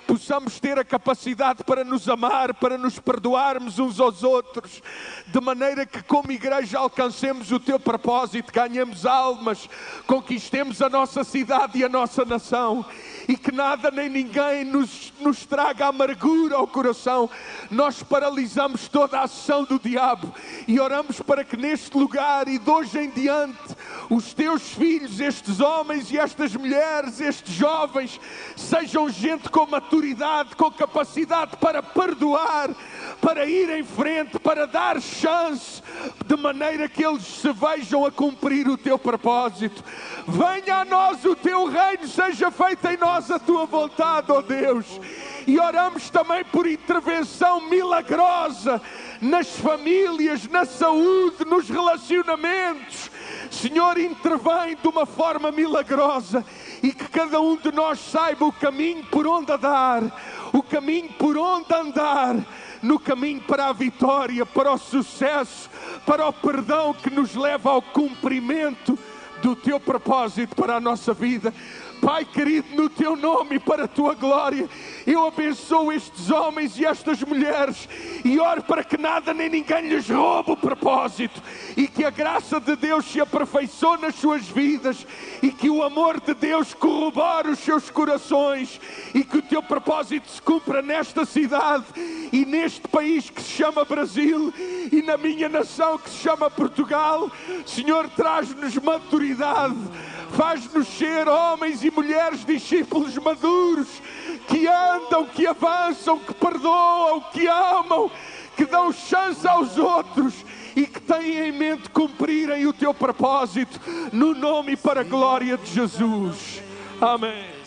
possamos ter a capacidade para nos amar, para nos perdoarmos uns aos outros, de maneira que como igreja alcancemos o teu propósito, ganhemos almas, conquistemos a nossa cidade e a nossa nação, e que nada nem ninguém nos traga amargura ao coração. Nós paralisamos toda a ação do diabo e oramos para que neste lugar e de hoje em diante os teus filhos, estes homens e estas mulheres, estes jovens, sejam gente com maturidade, com capacidade para perdoar, para ir em frente, para dar chance, de maneira que eles se vejam a cumprir o teu propósito. Venha a nós o teu reino, seja feita em nós a tua vontade, ó Deus. E oramos também por intervenção milagrosa nas famílias, na saúde, nos relacionamentos. Senhor, intervém de uma forma milagrosa e que cada um de nós saiba o caminho por onde andar, o caminho por onde andar, no caminho para a vitória, para o sucesso, para o perdão que nos leva ao cumprimento do teu propósito para a nossa vida. Pai querido, no teu nome e para a tua glória, eu abençoo estes homens e estas mulheres e oro para que nada nem ninguém lhes roube o propósito, e que a graça de Deus se aperfeiçoe nas suas vidas, e que o amor de Deus corrobore os seus corações, e que o teu propósito se cumpra nesta cidade e neste país que se chama Brasil e na minha nação que se chama Portugal. Senhor, traz-nos maturidade, faz-nos ser homens e mulheres discípulos maduros, que andam, que avançam, que perdoam, que amam, que dão chance aos outros e que têm em mente cumprirem o teu propósito, no nome e para a glória de Jesus. Amém.